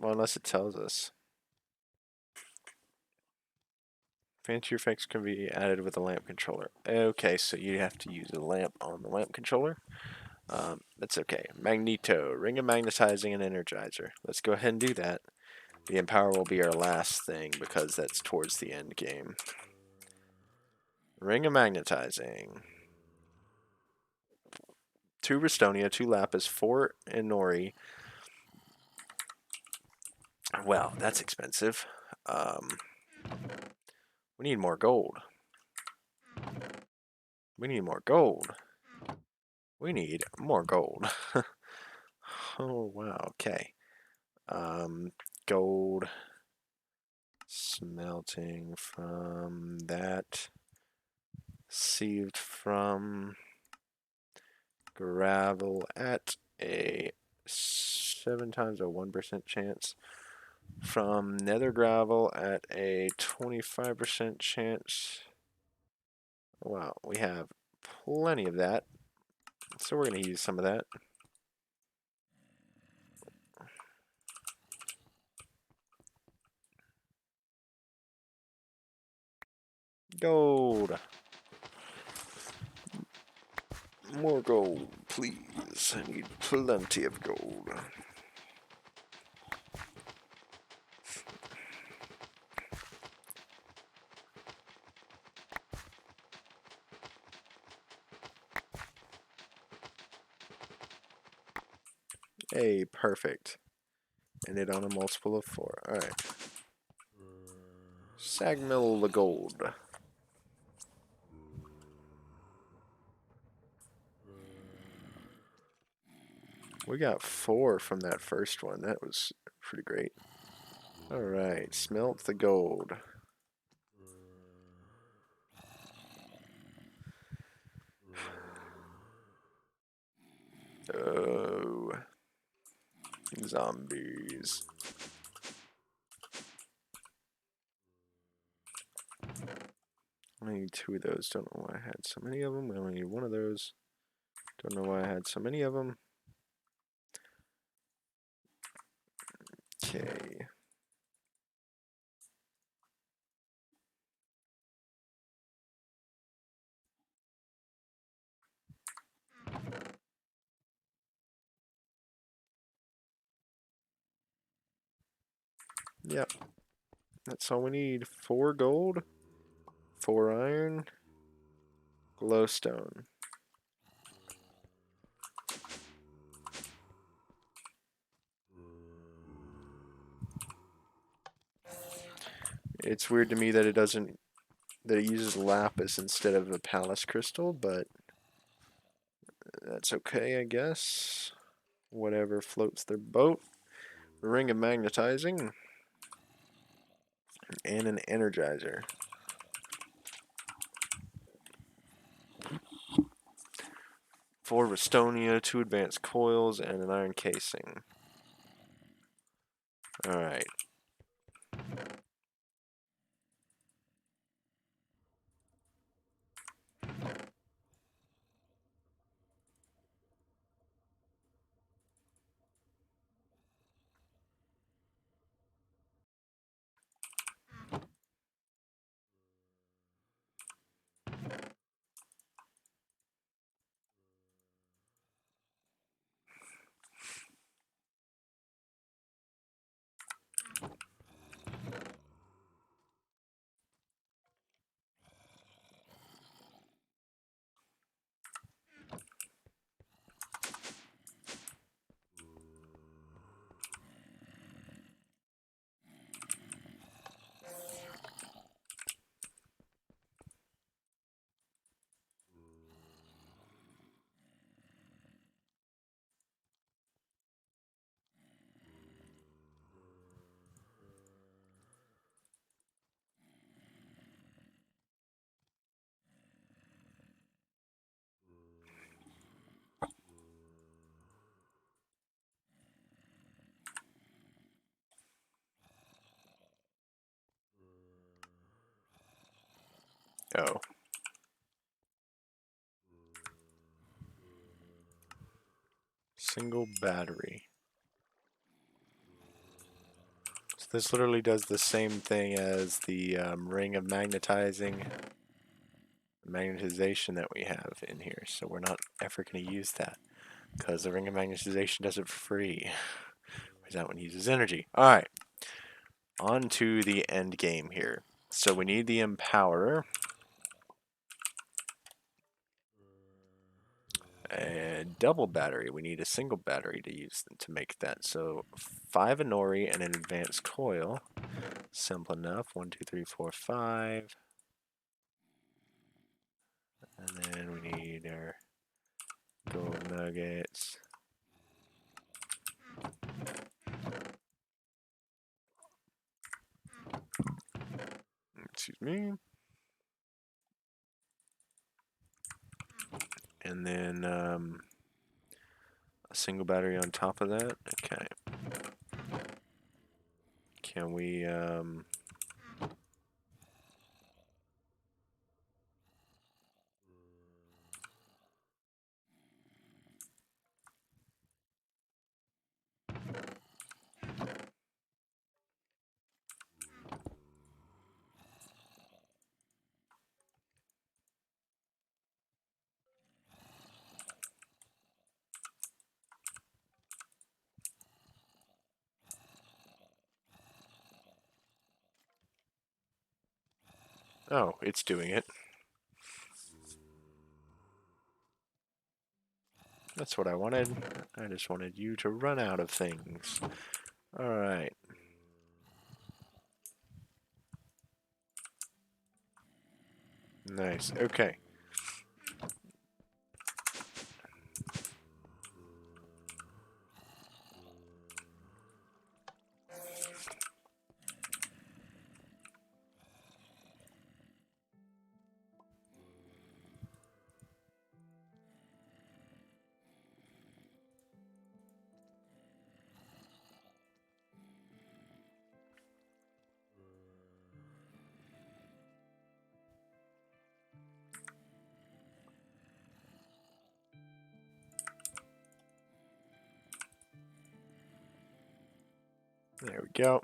unless it tells us. Fancy effects can be added with a lamp controller. Okay, so you have to use a lamp on the lamp controller. That's okay. Magneto, ring of magnetizing and energizer. Let's go ahead and do that. The empower will be our last thing because that's towards the end game. Ring of magnetizing. 2 Restonia, 2 Lapis, 4 Inori. Well, that's expensive. We need more gold. We need more gold. We need more gold. Oh, wow, okay. Gold. Smelting from that. Sieved from gravel at a 7 times a 1% chance. From nether gravel at a 25% chance. Wow, we have plenty of that. So we're going to use some of that. Gold. More gold, please. I need plenty of gold. Hey, perfect. And it on a multiple of 4. Alright. Sagmill the gold. We got 4 from that first one. That was pretty great. Alright, smelt the gold. Oh. Zombies. I need 2 of those. Don't know why I had so many of them. I only need 1 of those. Don't know why I had so many of them. Okay. Yep. That's all we need. 4 gold, 4 iron, glowstone. It's weird to me that it uses lapis instead of a palace crystal, but that's okay, I guess. Whatever floats their boat. Ring of magnetizing. And an energizer. Four Restonia, 2 advanced coils, and an iron casing. Alright. Oh. Single battery. So this literally does the same thing as the ring of magnetization that we have in here. So we're not ever going to use that because the ring of magnetization does it for free. Whereas that one uses energy. Alright. On to the end game here. So we need the Empowerer. A double battery. We need a single battery to use to make that. So 5 Inori and an advanced coil. Simple enough. 1, 2, 3, 4, 5. And then we need our gold nuggets. Excuse me. And then a single battery on top of that. Okay. Can we Oh, it's doing it. That's what I wanted. I just wanted you to run out of things. Alright. Nice. Okay. There we go.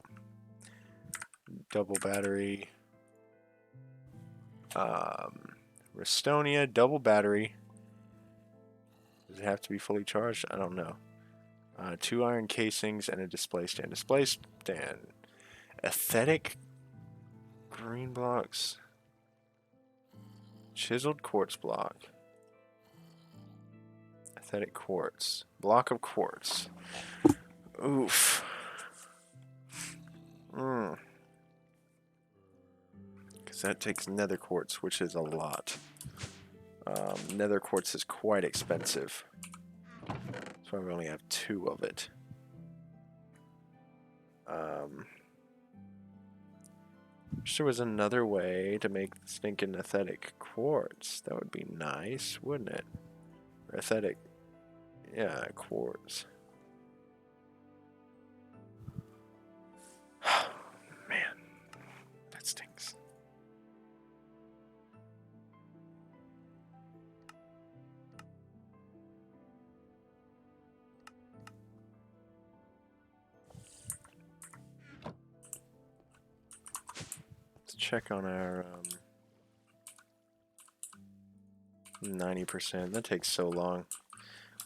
Double battery. Restonia, double battery. Does it have to be fully charged? I don't know. 2 iron casings and a display stand. Display stand. Aesthetic green blocks. Chiseled quartz block. Aesthetic quartz. Block of quartz. Oof. Because that takes nether quartz, which is a lot. Nether quartz is quite expensive. That's why we only have 2 of it. Wish there was another way to make the stinking aesthetic quartz. That would be nice, wouldn't it? Or aesthetic, yeah, quartz. Man, that stinks. Let's check on our 90%. That takes so long.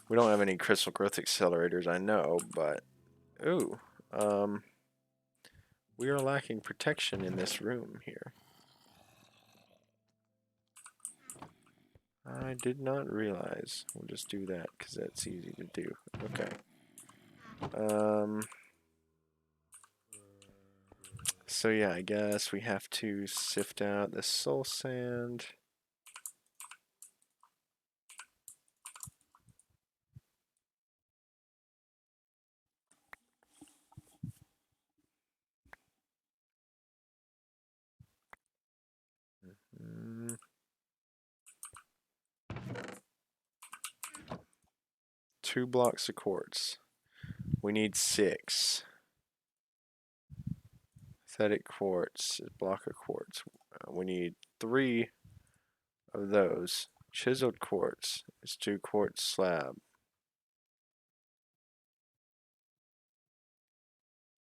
We don't have any crystal growth accelerators, I know, but ooh, we are lacking protection in this room here. I did not realize. We'll just do that because that's easy to do. Okay. So yeah, I guess we have to sift out the soul sand. Mm. 2 blocks of quartz. We need 6. Aesthetic quartz, block of quartz. We need 3 of those. Chiseled quartz is 2 quartz slab.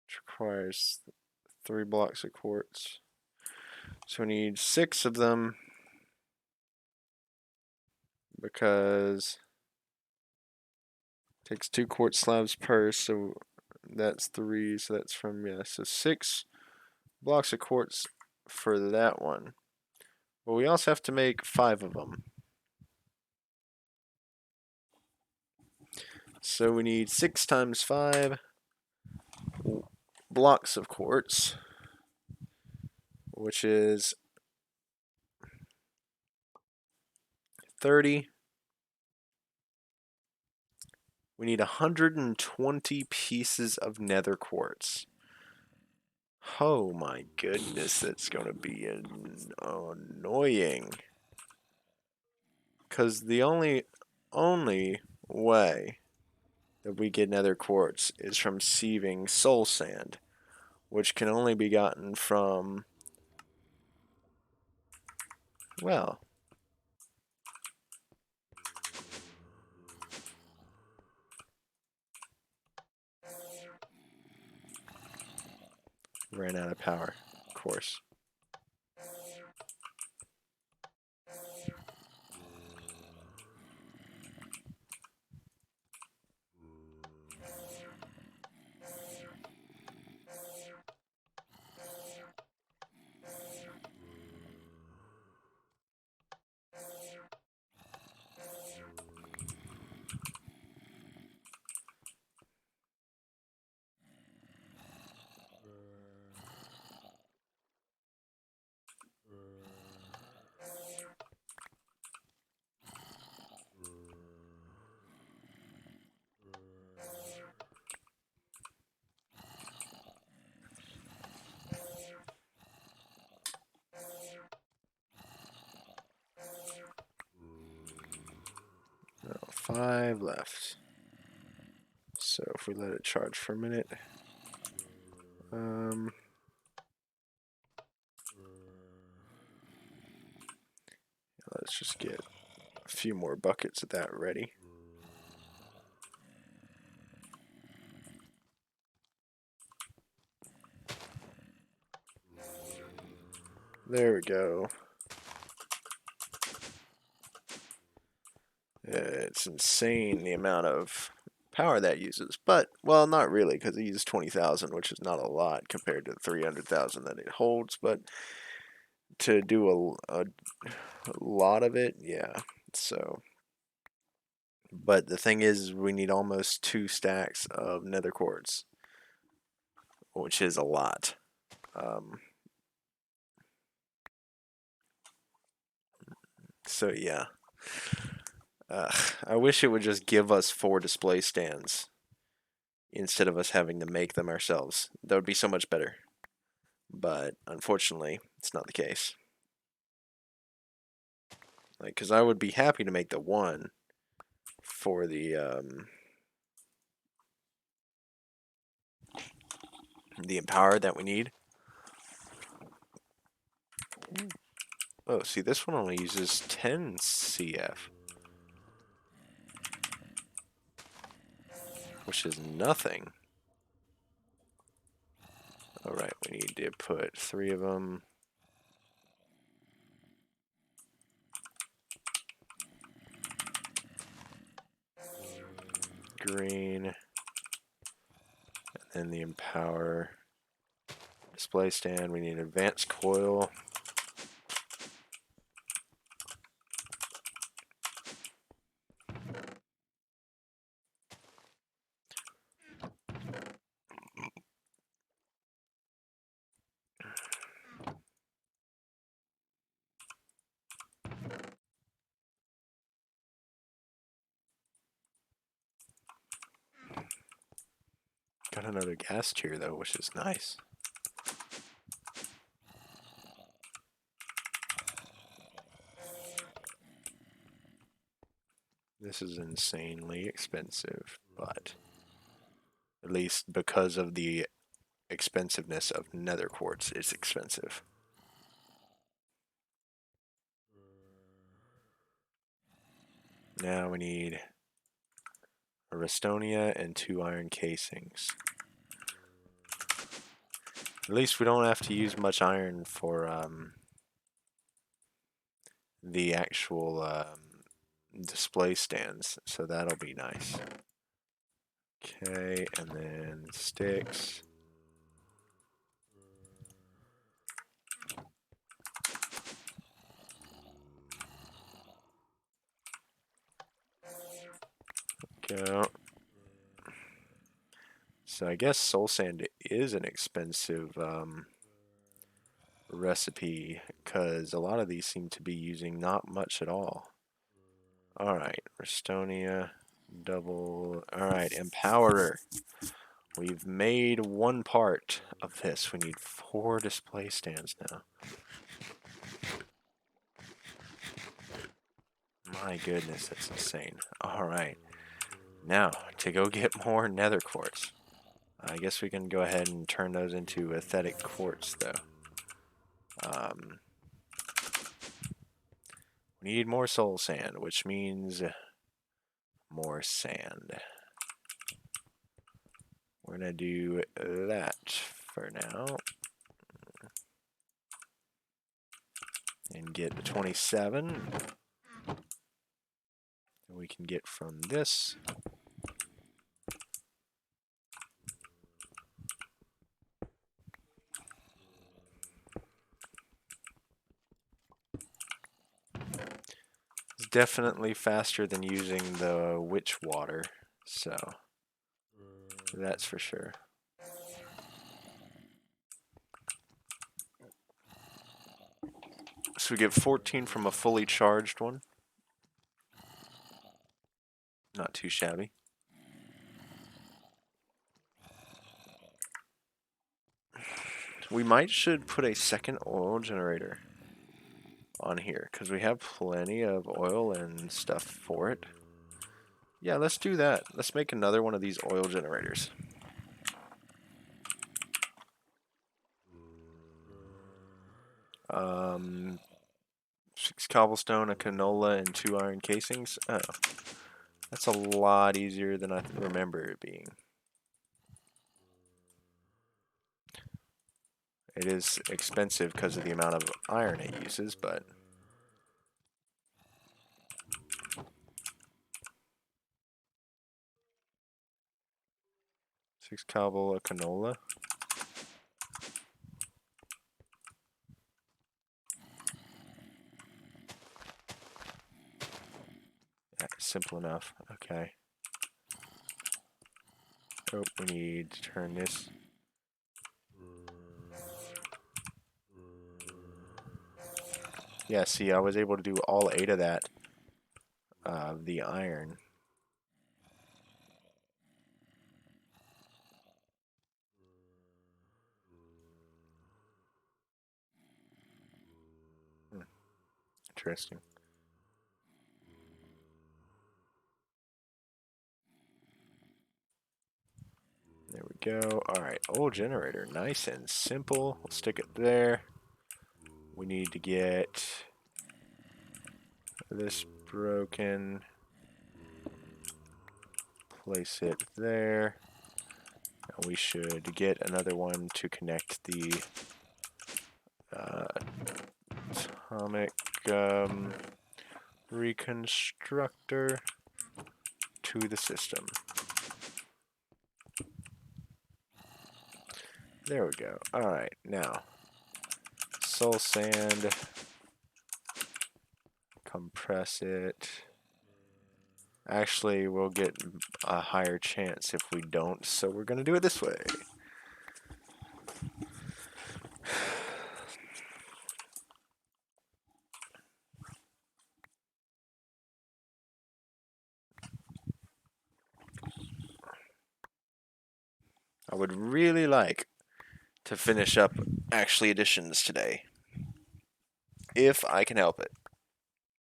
Which requires 3 blocks of quartz. So we need 6 of them because it takes 2 quartz slabs per, so that's 3, so that's from, yeah, so 6 blocks of quartz for that one. But we also have to make 5 of them. So we need 6 times 5 blocks of quartz, which is 30. We need 120 pieces of nether quartz. Oh my goodness, that's gonna be annoying. Because the only way that we get nether quartz is from sieving soul sand, which can only be gotten from, well, ran out of power, of course. No, 5 left. So if we let it charge for a minute, let's just get a few more buckets of that ready. There we go. It's insane the amount of power that uses, but, well, not really, because it uses 20,000, which is not a lot compared to 300,000 that it holds, but to do a lot of it, yeah, so. But the thing is, we need almost 2 stacks of nether quartz, which is a lot. So yeah. I wish it would just give us 4 display stands instead of us having to make them ourselves. That would be so much better. But unfortunately, it's not the case. Like, because I would be happy to make the one for the empower that we need. Oh, see, this one only uses 10 CF, which is nothing. Alright, we need to put 3 of them. Green. And the empower display stand. We need advanced coil. Got another gas tier though, which is nice. This is insanely expensive, but at least because of the expensiveness of nether quartz, it's expensive. Now we need a Restonia and 2 iron casings. At least we don't have to use much iron for the actual display stands, so that'll be nice. Okay, and then sticks. Go. So I guess soul sand is an expensive recipe, because a lot of these seem to be using not much at all. Alright, Restonia, double. Alright, Empowerer. We've made one part of this. We need 4 display stands now. My goodness, that's insane. Alright. Now, to go get more nether quartz. I guess we can go ahead and turn those into aesthetic quartz, though. We need more soul sand, which means more sand. We're going to do that for now. And get the 27. And we can get from this. It's definitely faster than using the witch water, so that's for sure. So we get 14 from a fully charged one. Not too shabby. We should put a second oil generator on here because we have plenty of oil and stuff for it. Yeah, let's do that. Let's make another one of these oil generators. Um, 6 cobblestone, a canola, and 2 iron casings. Oh, that's a lot easier than I remember it being. It is expensive because of the amount of iron it uses, but... Six cobble, a canola. Yeah, simple enough. Okay. Oh, we need to turn this. Yeah, see, I was able to do all 8 of that. The iron. Interesting. There we go. Alright, old generator. Nice and simple. We'll stick it there. We need to get this broken. Place it there. And we should get another one to connect the atomic reconstructor to the system. There we go. Alright, now soul sand, compress it. Actually, we'll get a higher chance if we don't, so we're going to do it this way. I would really like to finish up actually additions today, if I can help it.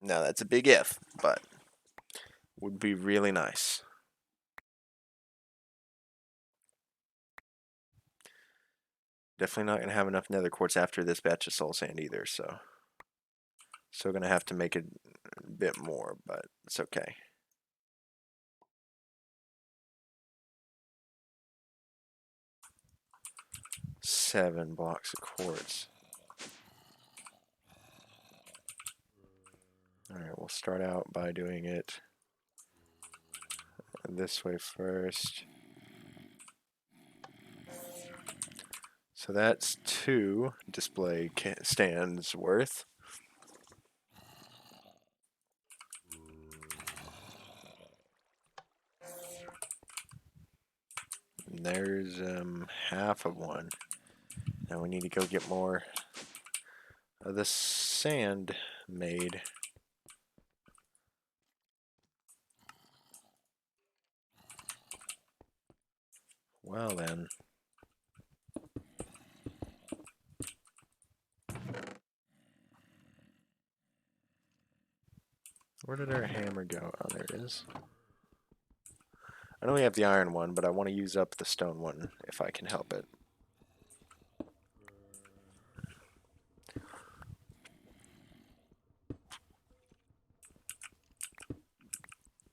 Now, that's a big if, but would be really nice. Definitely not going to have enough nether quartz after this batch of soul sand either, so still going to have to make it a bit more, but it's okay. Seven blocks of quartz. Alright, we'll start out by doing it this way first. So that's 2 display stands worth. And there's half of one. Now we need to go get more of the sand made. Well then. Where did our hammer go? Oh, there it is. I know we have the iron one, but I want to use up the stone one if I can help it.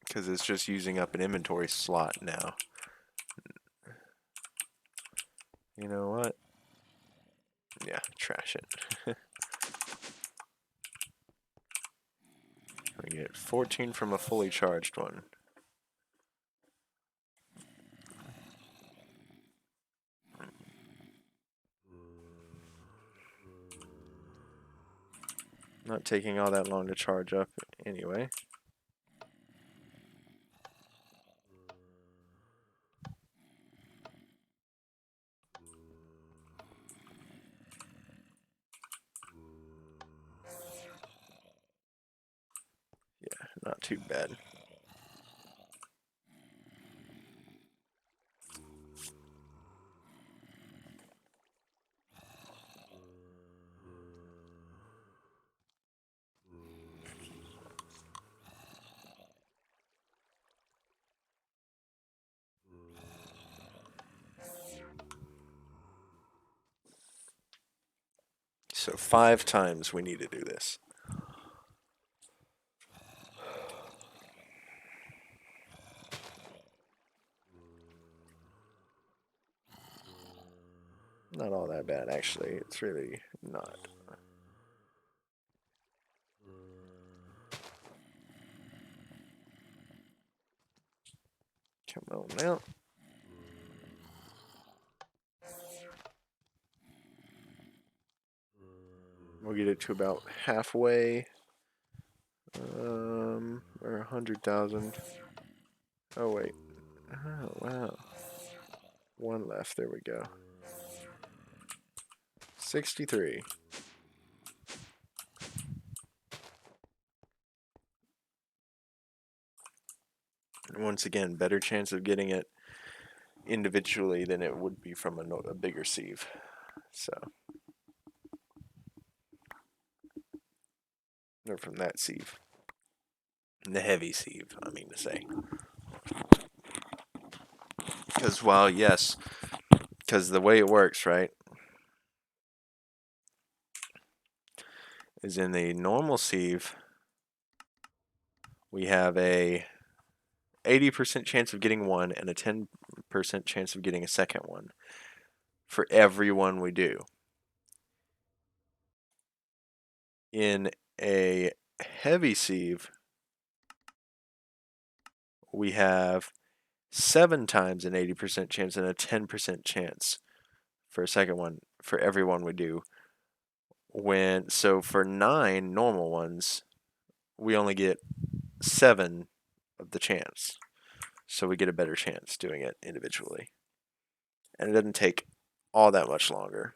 Because it's just using up an inventory slot now. You know what? Yeah, trash it. We get 14 from a fully charged one. Not taking all that long to charge up anyway. Yeah, not too bad. So 5 times we need to do this. Not all that bad, actually. It's really not. Come on now. We'll get it to about halfway. Or 100,000. Oh, wait. Oh, wow. One left. There we go. 63. And once again, better chance of getting it individually than it would be from a bigger sieve. So, or from that sieve. The heavy sieve, I mean to say. Because, well, yes. Because the way it works, right, is in the normal sieve, we have a 80% chance of getting one and a 10% chance of getting a second one for every one we do. In a heavy sieve, we have 7 times an 80% chance and a 10% chance for a second one for every one we do. So for 9 normal ones, we only get 7 of the chance. So we get a better chance doing it individually. And it doesn't take all that much longer.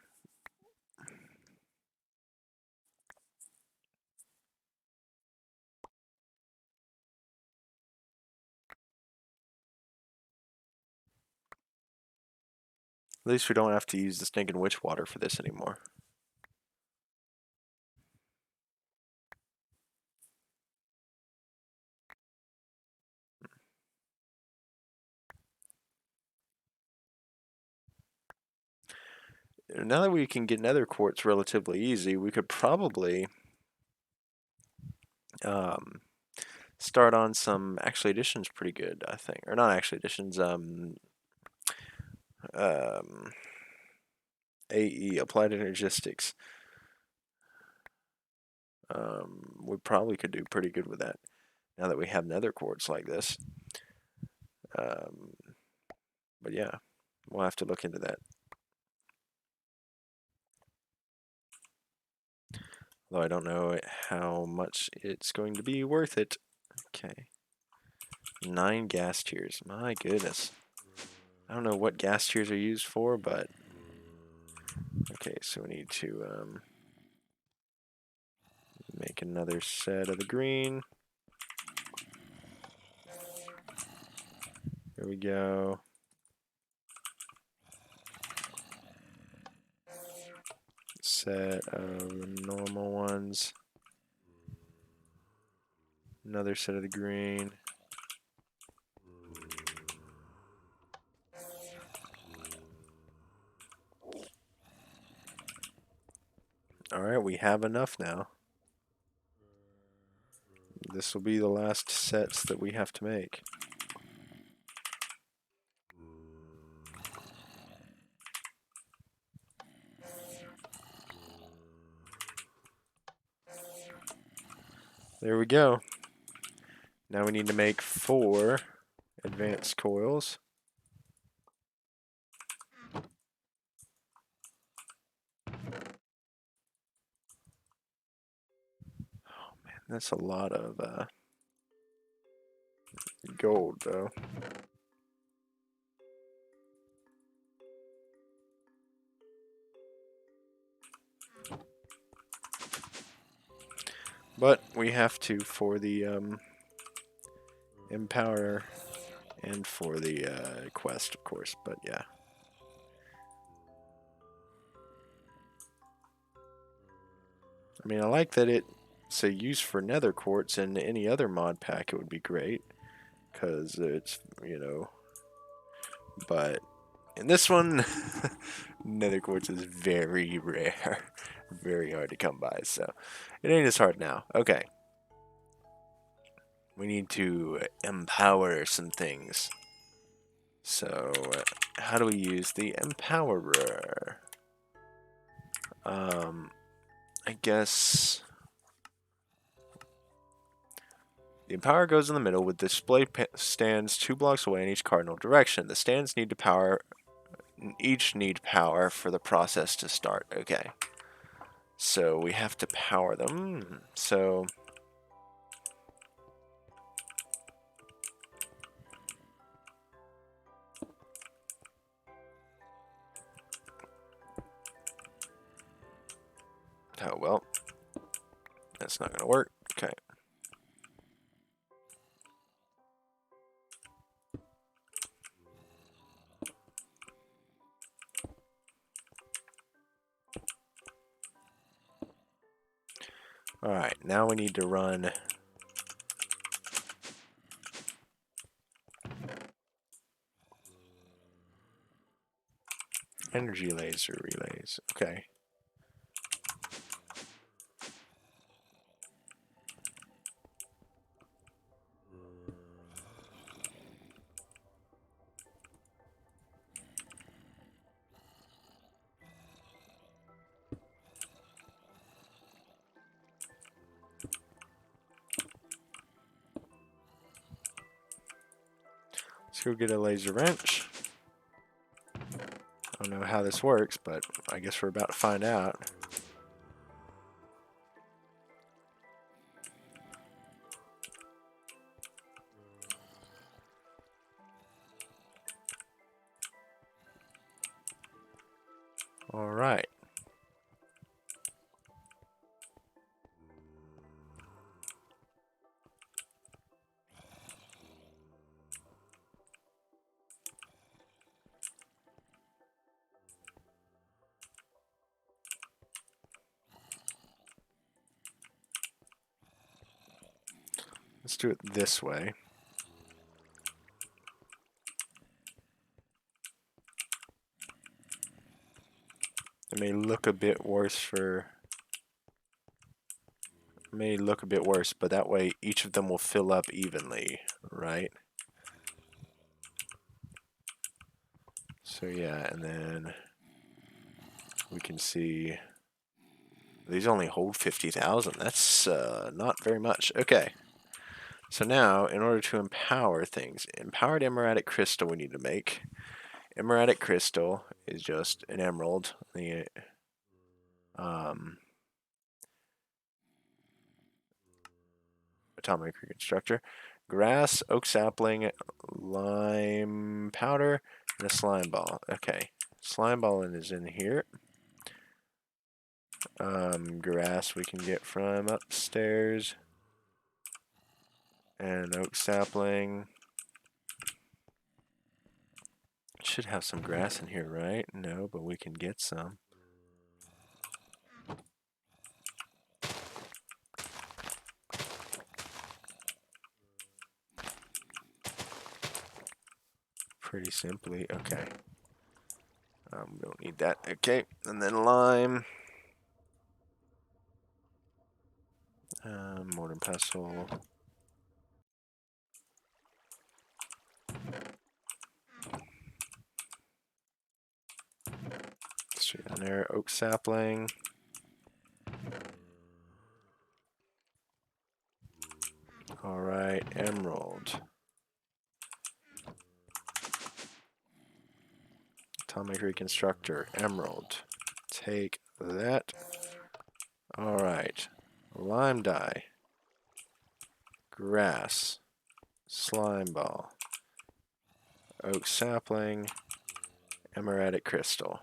At least we don't have to use the stinking witch water for this anymore. Now that we can get nether quartz relatively easy, we could probably start on some actually additions pretty good, I think. Or not actually additions, AE, Applied Energistics. We probably could do pretty good with that now that we have nether quartz like this. But yeah, we'll have to look into that. Though I don't know how much it's going to be worth it. Okay. 9 gas tiers. My goodness. I don't know what gas tiers are used for, but... Okay, so we need to make another set of the green. There we go. set of normal ones. Another set of the green. Alright, we have enough now. This will be the last sets that we have to make. There we go. Now we need to make 4 advanced coils. Oh man, that's a lot of gold though. But we have to for the Empower and for the quest, of course, but yeah. I mean, I like that it's a use for nether quartz. In any other mod pack it would be great, because it's, you know, but in this one, nether quartz is very rare, very hard to come by, so it ain't as hard now. Okay. We need to empower some things. So, how do we use the empowerer? I guess the empower goes in the middle with display stands 2 blocks away in each cardinal direction. The stands need to power, each need power for the process to start. Okay. So we have to power them. So oh well. That's not gonna work. Okay. Alright, now we need to run energy laser relays. Okay. Let's go get a laser wrench. I don't know how this works, but I guess we're about to find out. Alright. Let's do it this way. It may look a bit worse but that way each of them will fill up evenly, right? So yeah, and then we can see these only hold 50,000. That's not very much. Okay. So now, in order to empower things, empowered emeradic crystal we need to make. Emeradic crystal is just an emerald. The atomic reconstructor. Grass, oak sapling, lime powder, and a slime ball. Okay. Slime ball is in here. Grass we can get from upstairs. And oak sapling. Should have some grass in here, right? No, but we can get some. pretty simply. Okay. We don't need that. Okay, and then lime. Mortar and pestle. Straight on there. Oak sapling. Alright, emerald. Atomic reconstructor. Emerald. Take that. Alright. Lime dye. Grass. Slime ball. Oak sapling. Emeradic crystal.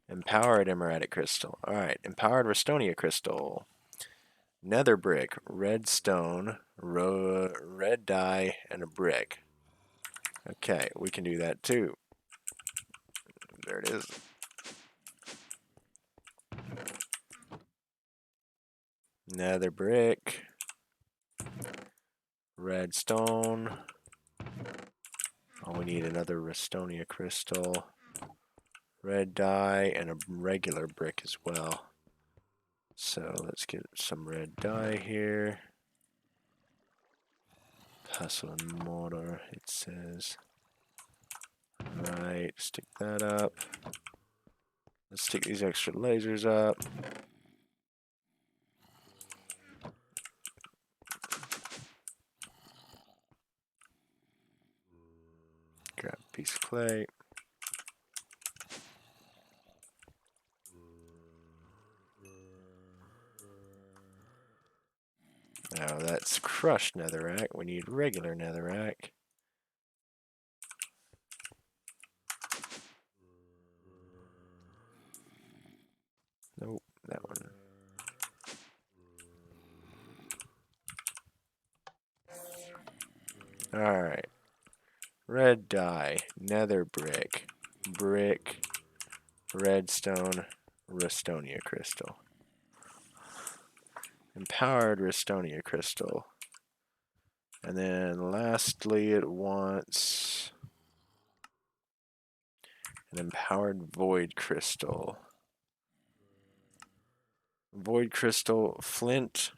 Empowered emeradic crystal. Alright. Empowered Restonia crystal. Nether brick. Red stone. Red dye. And a brick. Okay, we can do that too. There it is. Nether brick. Red stone. Oh, we need another Restonia crystal. Red dye and a regular brick as well. So let's get some red dye here. Pestle and mortar, it says. Alright, stick that up. Let's stick these extra lasers up. Grab a piece of clay. Now that's crushed netherrack. We need regular netherrack. Nope, that one. Alright. Red dye, nether brick, brick, redstone, Restonia crystal. Empowered Restonia crystal. And then lastly it wants an empowered void crystal. Void crystal, flint,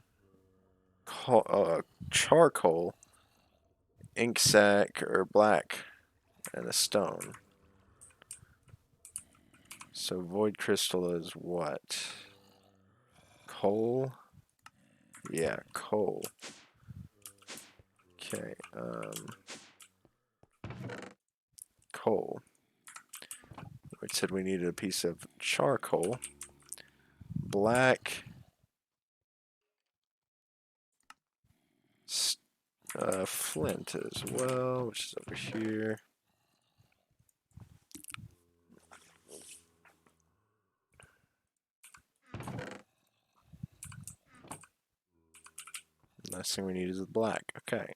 charcoal, ink sac, or black, and a stone. So void crystal is what? Coal? Yeah, coal. Okay, coal. We said we needed a piece of charcoal. Black. Flint as well, which is over here. Last thing we need is the black. Okay.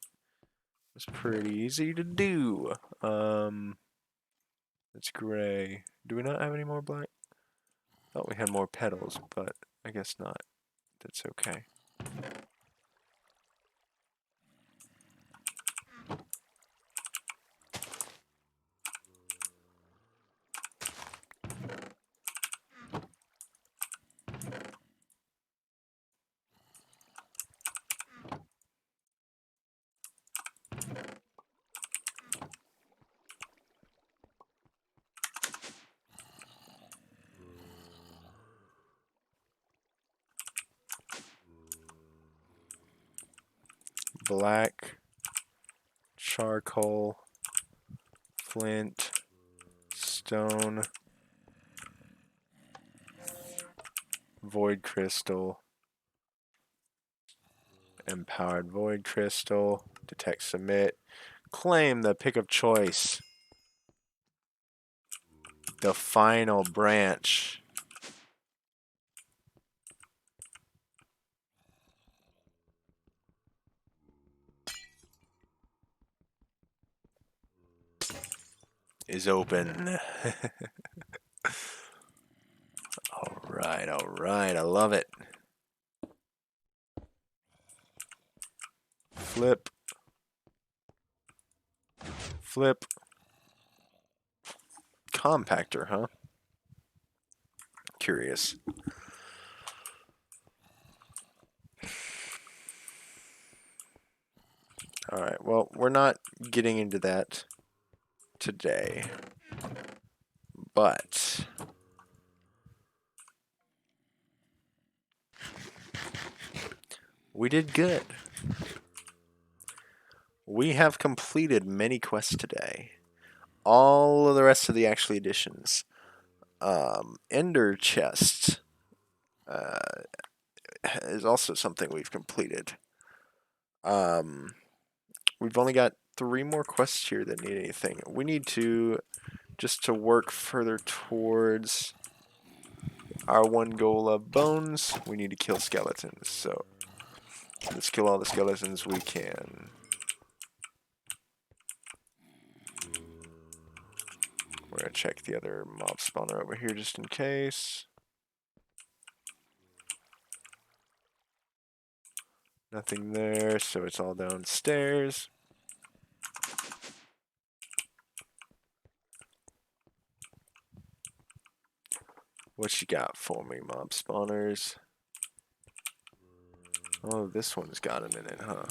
It's pretty easy to do. It's gray. Do we not have any more black? Thought we had more petals, but I guess not. That's okay. Black, charcoal, flint, stone, void crystal, empowered void crystal, detect submit, claim the pick of choice. The final branch. Is open. Alright, I love it. Flip. Flip. Compactor, huh? Curious. Alright, well, we're not getting into that today. But we did good. We have completed many quests today. All of the rest of the actual editions. Ender Chest is also something we've completed. We've only got 3 more quests here that need anything. We need to, just to work further towards our one goal of bones, we need to kill skeletons. So let's kill all the skeletons we can. We're going to check the other mob spawner over here just in case. Nothing there, so it's all downstairs. What you got for me, mob spawners? Oh, this one's got them in it, huh?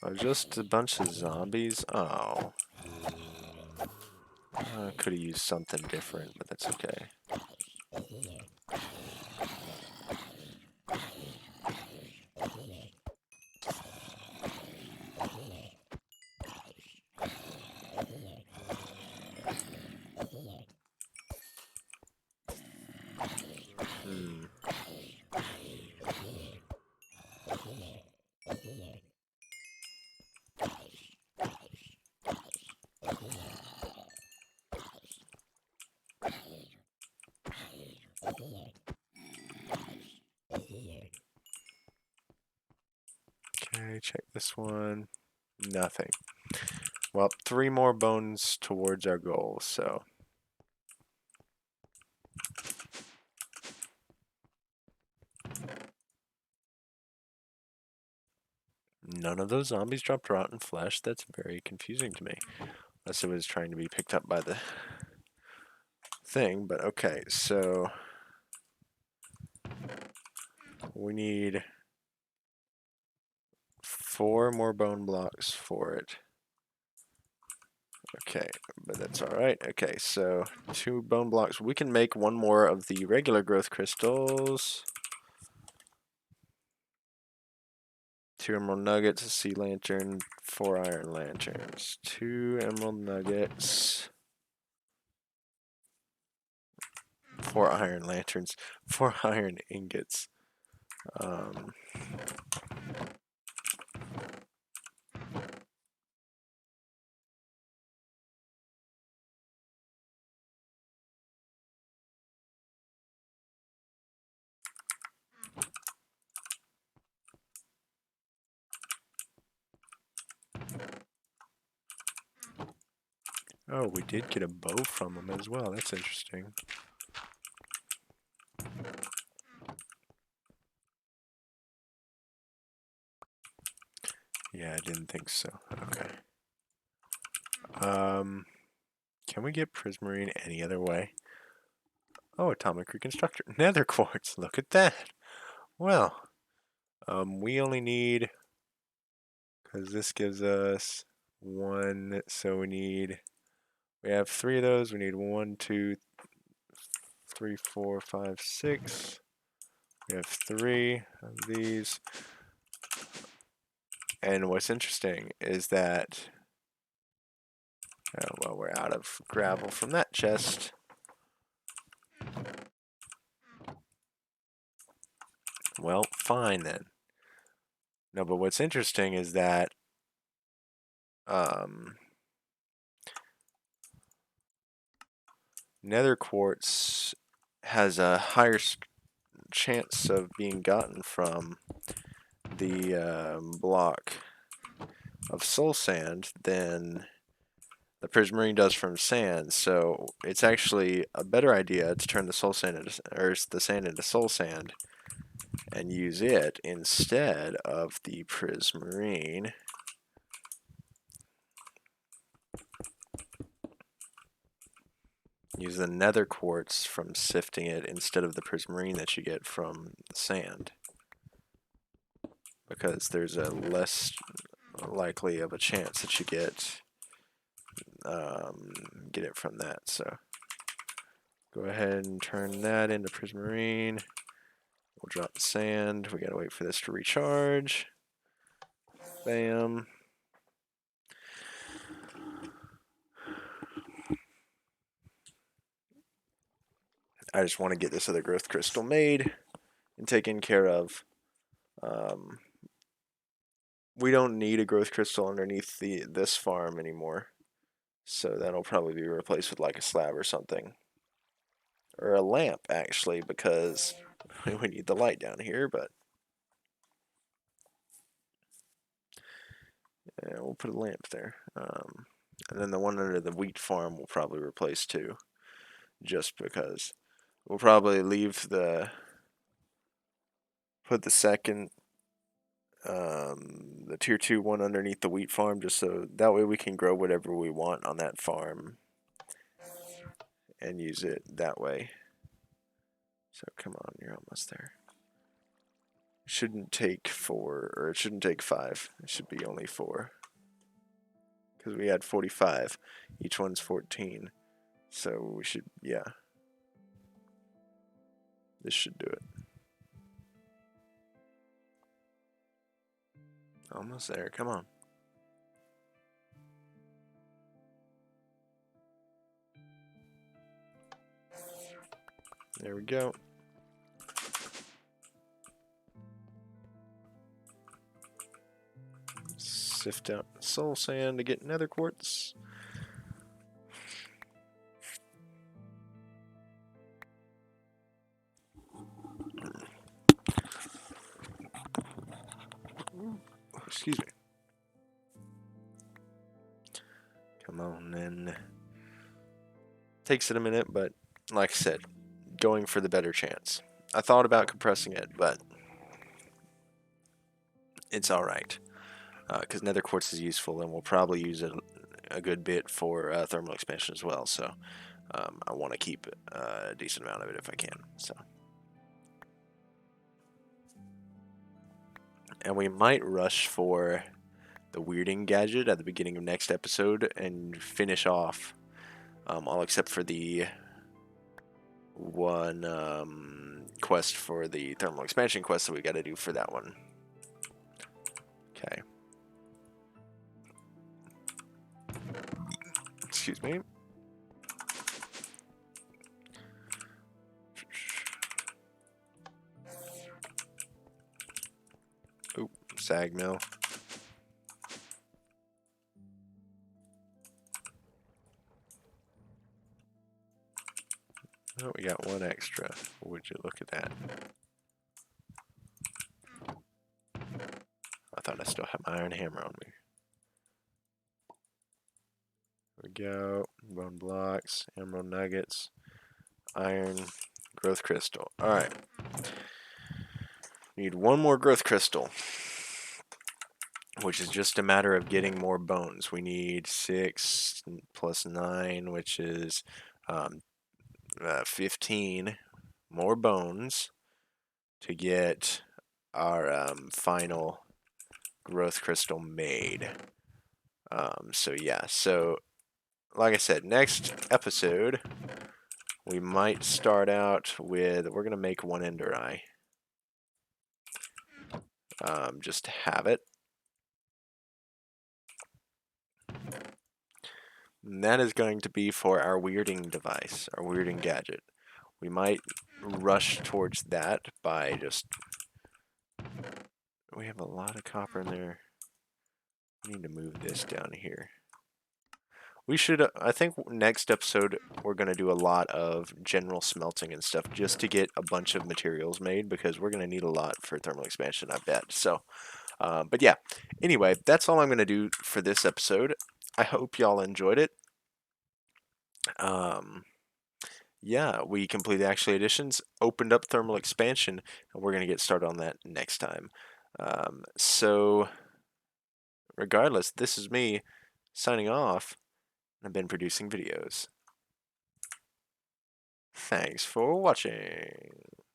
Oh, just a bunch of zombies? Oh. I could have used something different, but that's okay. Okay, check this one. Nothing. Well, 3 more bones towards our goal, so. None of those zombies dropped rotten flesh. That's very confusing to me. Unless it was trying to be picked up by the thing, but okay, so we need 4 more bone blocks for it. Okay, but that's alright. Okay, so 2 bone blocks. We can make 1 more of the regular growth crystals. 2 emerald nuggets, a sea lantern, 4 iron lanterns. 2 emerald nuggets. 4 iron lanterns. 4 iron ingots. Oh, we did get a bow from them as well. That's interesting. Yeah, I didn't think so. Okay. Can we get prismarine any other way? Oh, atomic reconstructor. Nether quartz. Look at that. Well, we only need, because this gives us 1, so we have 3 of those. We need 1, 2, 3, 4, 5, 6. We have 3 of these. And what's interesting is that, well, we're out of gravel from that chest. Well, fine then. No, but what's interesting is that nether quartz has a higher chance of being gotten from the block of soul sand than the prismarine does from sand. So it's actually a better idea to turn the soul sand into, or the sand into soul sand and use it instead of the prismarine. Use the nether quartz from sifting it instead of the prismarine that you get from the sand, because there's a less likely of a chance that you get it from that. So go ahead and turn that into prismarine. We'll drop the sand. We gotta wait for this to recharge. Bam. I just want to get this other growth crystal made and taken care of. We don't need a growth crystal underneath this farm anymore, so that'll probably be replaced with like a slab or something, or a lamp actually, because we need the light down here. But yeah, we'll put a lamp there, and then the one under the wheat farm will probably replace too, just because. We'll probably leave put the second the tier 2 one underneath the wheat farm, just so that way we can grow whatever we want on that farm and use it that way. So come on, you're almost there. It shouldn't take 4, or it shouldn't take 5. It should be only 4, because we had 45. Each one's 14. So we should, yeah. This should do it. Almost there, come on. There we go. Sift out soul sand to get nether quartz. Excuse me. Come on, then. Takes it a minute, but like I said, going for the better chance. I thought about compressing it, but it's alright. Because nether quartz is useful, and we'll probably use it a good bit for thermal expansion as well. So I want to keep a decent amount of it if I can. So, and we might rush for the weirding gadget at the beginning of next episode and finish off all except for the one quest for the thermal expansion quest that we got to do for that one. Okay. Excuse me. Oop, sag mill. Oh, we got one extra. Would you look at that? I thought I still had my iron hammer on me. There we go. Bone blocks, emerald nuggets, iron, growth crystal. Alright. Need one more growth crystal, which is just a matter of getting more bones. We need 6 plus 9, which is 15 more bones to get our final growth crystal made. So yeah, so like I said, next episode we might start out with, we're gonna make one ender eye, just to have it. And that is going to be for our weirding device, our weirding gadget. We might rush towards that by just, we have a lot of copper in there. We need to move this down here. We should, I think next episode we're going to do a lot of general smelting and stuff just to get a bunch of materials made, because we're going to need a lot for thermal expansion, I bet. So, but yeah, anyway, that's all I'm going to do for this episode. I hope y'all enjoyed it. yeah, we completed actually additions, opened up thermal expansion, and we're going to get started on that next time. So, regardless, this is me signing off. I've been producing videos. Thanks for watching.